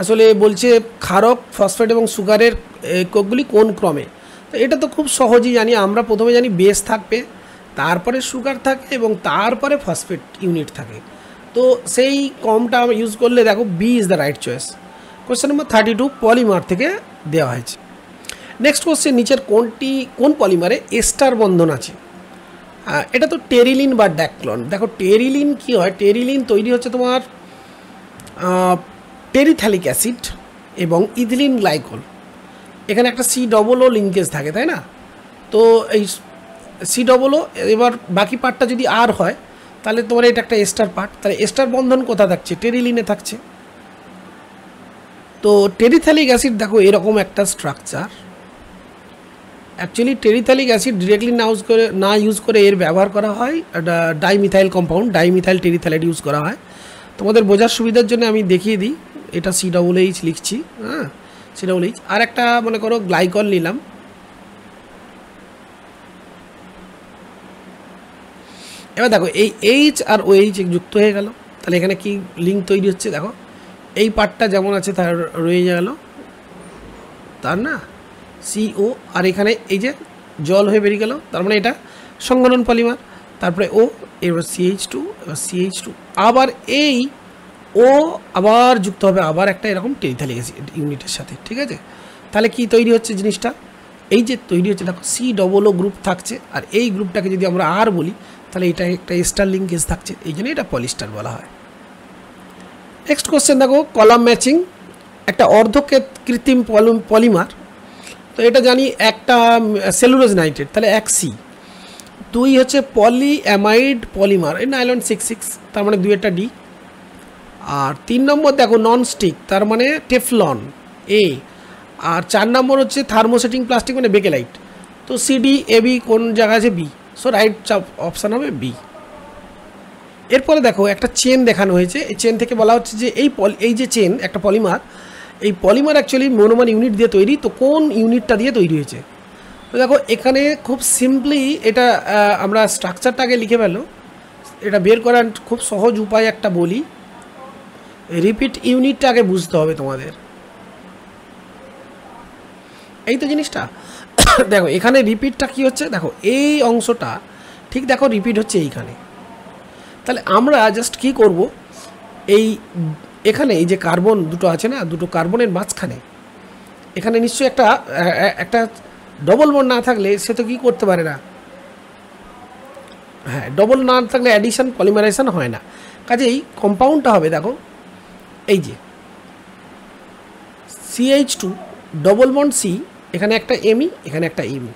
আসলে বলছে ক্ষারক, ফসফেট এবং সুগারের এককগুলি কোন ক্রমে। তো এটা তো খুব সহজেই জানি আমরা, প্রথমে জানি বেস থাকবে, তারপরে সুগার থাকে এবং তারপরে ফসফেট ইউনিট থাকে। তো সেই কমটা ইউজ করলে দেখো B is the right choice. Question নম্বর 32 পলিমার থেকে দেওয়া হয়েছে। নেক্সট কোশ্চেন, নিচের কোন পলিমারে এস্টার বন্ধন আছে। এটা তো টেরিলিন বা ড্যাক্লন। দেখো টেরিলিন কি হয়, টেরিলিন তৈরি হচ্ছে তোমার টেরিথ্যালিক অ্যাসিড এবং ইথিলিন গ্লাইকল, এখানে একটা COO লিঙ্কেজ থাকে, তাই না? তো এই COO, এবার বাকি পার্টটা যদি আর হয় তাহলে তোমার এটা একটা এস্টার পার্ট, তাহলে এস্টার বন্ধন কোথায় থাকছে, টেরিলিনে থাকছে। তো টেরিথ্যালিক অ্যাসিড দেখো এরকম একটা স্ট্রাকচার। অ্যাকচুয়ালি টেরিথ্যালিক অ্যাসিড ডিরেক্টলি না ইউজ করে এর ব্যবহার করা হয় ডাইমিথাইল কম্পাউন্ড, ডাইমিথাইল টেরিথ্যালাইড ইউজ করা হয়। তোমাদের বোঝার সুবিধার জন্য আমি দেখিয়ে দিই, এটা COOH লিখছি, হ্যাঁ COOH। আর একটা মনে করো গ্লাইকল নিলাম, এবার দেখো এই H আর OH যুক্ত হয়ে গেল, তাহলে এখানে কি লিঙ্ক তৈরি হচ্ছে, দেখো এই পার্টটা যেমন আছে তার রয়ে গেল, তার না CO, আর এখানে এই যে জল হয়ে বেরিয়ে গেল, তার মানে এটা সংগঠন পলিমার। তারপরে O, এবার CH2, এবার CH2, আবার এই O আবার যুক্ত হবে আবার একটা এরকম টেরিথ্যালিক অ্যাসিড ইউনিটের সাথে, ঠিক আছে? তাহলে কি তৈরি হচ্ছে জিনিসটা, এই যে তৈরি হচ্ছে দেখো COO গ্রুপ থাকছে, আর এই গ্রুপটাকে যদি আমরা আর বলি তাহলে এটা একটা এস্টার লিঙ্কেজ থাকছে, এই জন্য এটা পলিস্টার বলা হয়। নেক্সট কোশ্চেন দেখো কলাম ম্যাচিং, একটা কৃত্রিম পলিমার। তো এটা জানি একটা সেলুলোজ নাইট্রেট, তাহলে 1C। 2 হচ্ছে পলিঅ্যামাইড পলিমার, এই নাইলন 66, তার মানে 2 একটা ডি। আর 3 নম্বর দেখো নন স্টিক, তার মানে টেফলন এ। আর 4 নম্বর হচ্ছে থার্মোসেটিং প্লাস্টিক, মানে বেকেলাইট। তো সিডি এ বি কোন জায়গায় আছে? বি। সো রাইট অপশান হবে বি। এরপরে দেখো একটা চেন দেখানো হয়েছে। এই চেন থেকে বলা হচ্ছে যে এই যে চেন একটা পলিমার, এই পলিমার অ্যাকচুয়ালি মনোমার ইউনিট দিয়ে তৈরি। তো কোন ইউনিটটা দিয়ে তৈরি হয়েছে? তো দেখো এখানে খুব সিম্পলি এটা আমরা স্ট্রাকচারটা আগে লিখে ফেলো। এটা বের করার খুব সহজ উপায় একটা বলি, রিপিট ইউনিটটা আগে বুঝতে হবে তোমাদের। এই তো জিনিসটা দেখো এখানে রিপিটটা কি হচ্ছে, দেখো এই অংশটা ঠিক দেখো রিপিট হচ্ছে এইখানে। তাহলে আমরা জাস্ট কি করব, এখানে এই যে কার্বন দুটো আছে না, দুটো কার্বনের মাঝখানে এখানে নিশ্চয়ই একটা ডবল বন্ড না থাকলে সে তো কি করতে পারে না, হ্যাঁ ডবল না থাকলে অ্যাডিশন পলিমারাইজেশন হয় না। কাজেই কম্পাউন্ডটা হবে দেখো এই যে CH2 ডবল বন্ড সি, এখানে একটা এমই, এখানে একটা এমই।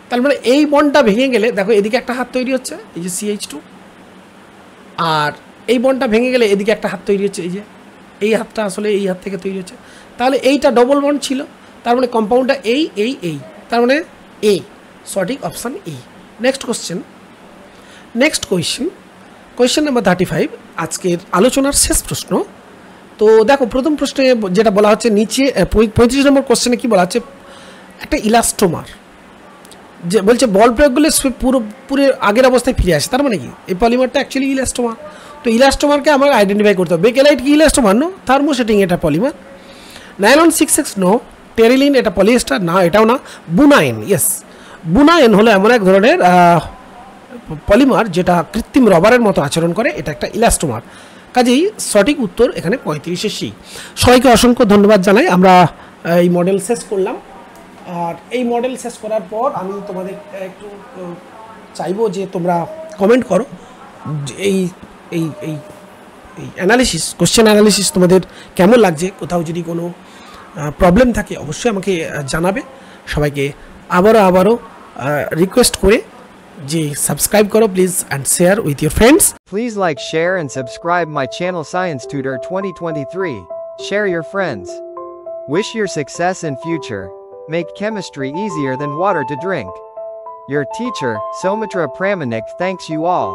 তার মানে এই বন্ডটা ভেঙে গেলে দেখো এদিকে একটা হাত তৈরি হচ্ছে, এই যে CH2। আর এই বন্ডটা ভেঙে গেলে এদিকে একটা হাত তৈরি হচ্ছে, এই যে এই হাতটা আসলে এই হাত থেকে তৈরি হচ্ছে। তাহলে এইটা ডবল বন্ড ছিল, তার মানে কম্পাউন্ডটা এই, তার মানে এ, সঠিক option A. Next question number 35, আজকের আলোচনার শেষ প্রশ্ন। তো দেখো প্রথম প্রশ্নে যেটা বলা হচ্ছে নিচে 35 নম্বর কোশ্চেনে কি বলা হচ্ছে, একটা ইলাস্টোমার যে বলছে বল প্রয়োগ করলে পুরো আগের অবস্থায় ফিরে আসে। তার মানে কি এই পলিমারটা অ্যাকচুয়ালি ইলাস্টোমার। তো ইলাস্টোমারকে আমরা আইডেন্টিফাই করতে হবে। বেকেলাইট কি ইলাস্টোমার? নো। থার্মোসেটিং এটা পলিমার। Nylon 66 no. টেরিলিন এটা পলিয়েস্টার না, এটাও না। বুনাইন, ইয়েস, বুনাইন হলো এমন এক ধরনের পলিমার যেটা কৃত্রিম রবারের মতো আচরণ করে, এটা একটা ইলাস্টোমার। কাজেই সঠিক উত্তর এখানে 35 সি। সবাইকে অসংখ্য ধন্যবাদ জানাই। আমরা এই মডেল শেষ করলাম। আর এই মডেল শেষ করার পর আমি তোমাদের একটু চাইবো যে তোমরা কমেন্ট করো এই এই এই এই অ্যানালিসিস, কোশ্চেন অ্যানালিসিস তোমাদের কেমন লাগছে। কোথাও যদি কোনো প্রবলেম থাকে অবশ্যই আমাকে জানাবে। সবাইকে আবারও রিকোয়েস্ট করে যে সাবস্ক্রাইব করো please and share with your friends. Please like, share and subscribe my channel Science Tutor 2023. Share your friends. Wish your success in future. Make chemistry easier than water to drink. Your teacher, Somitra Pramanik, thanks you all.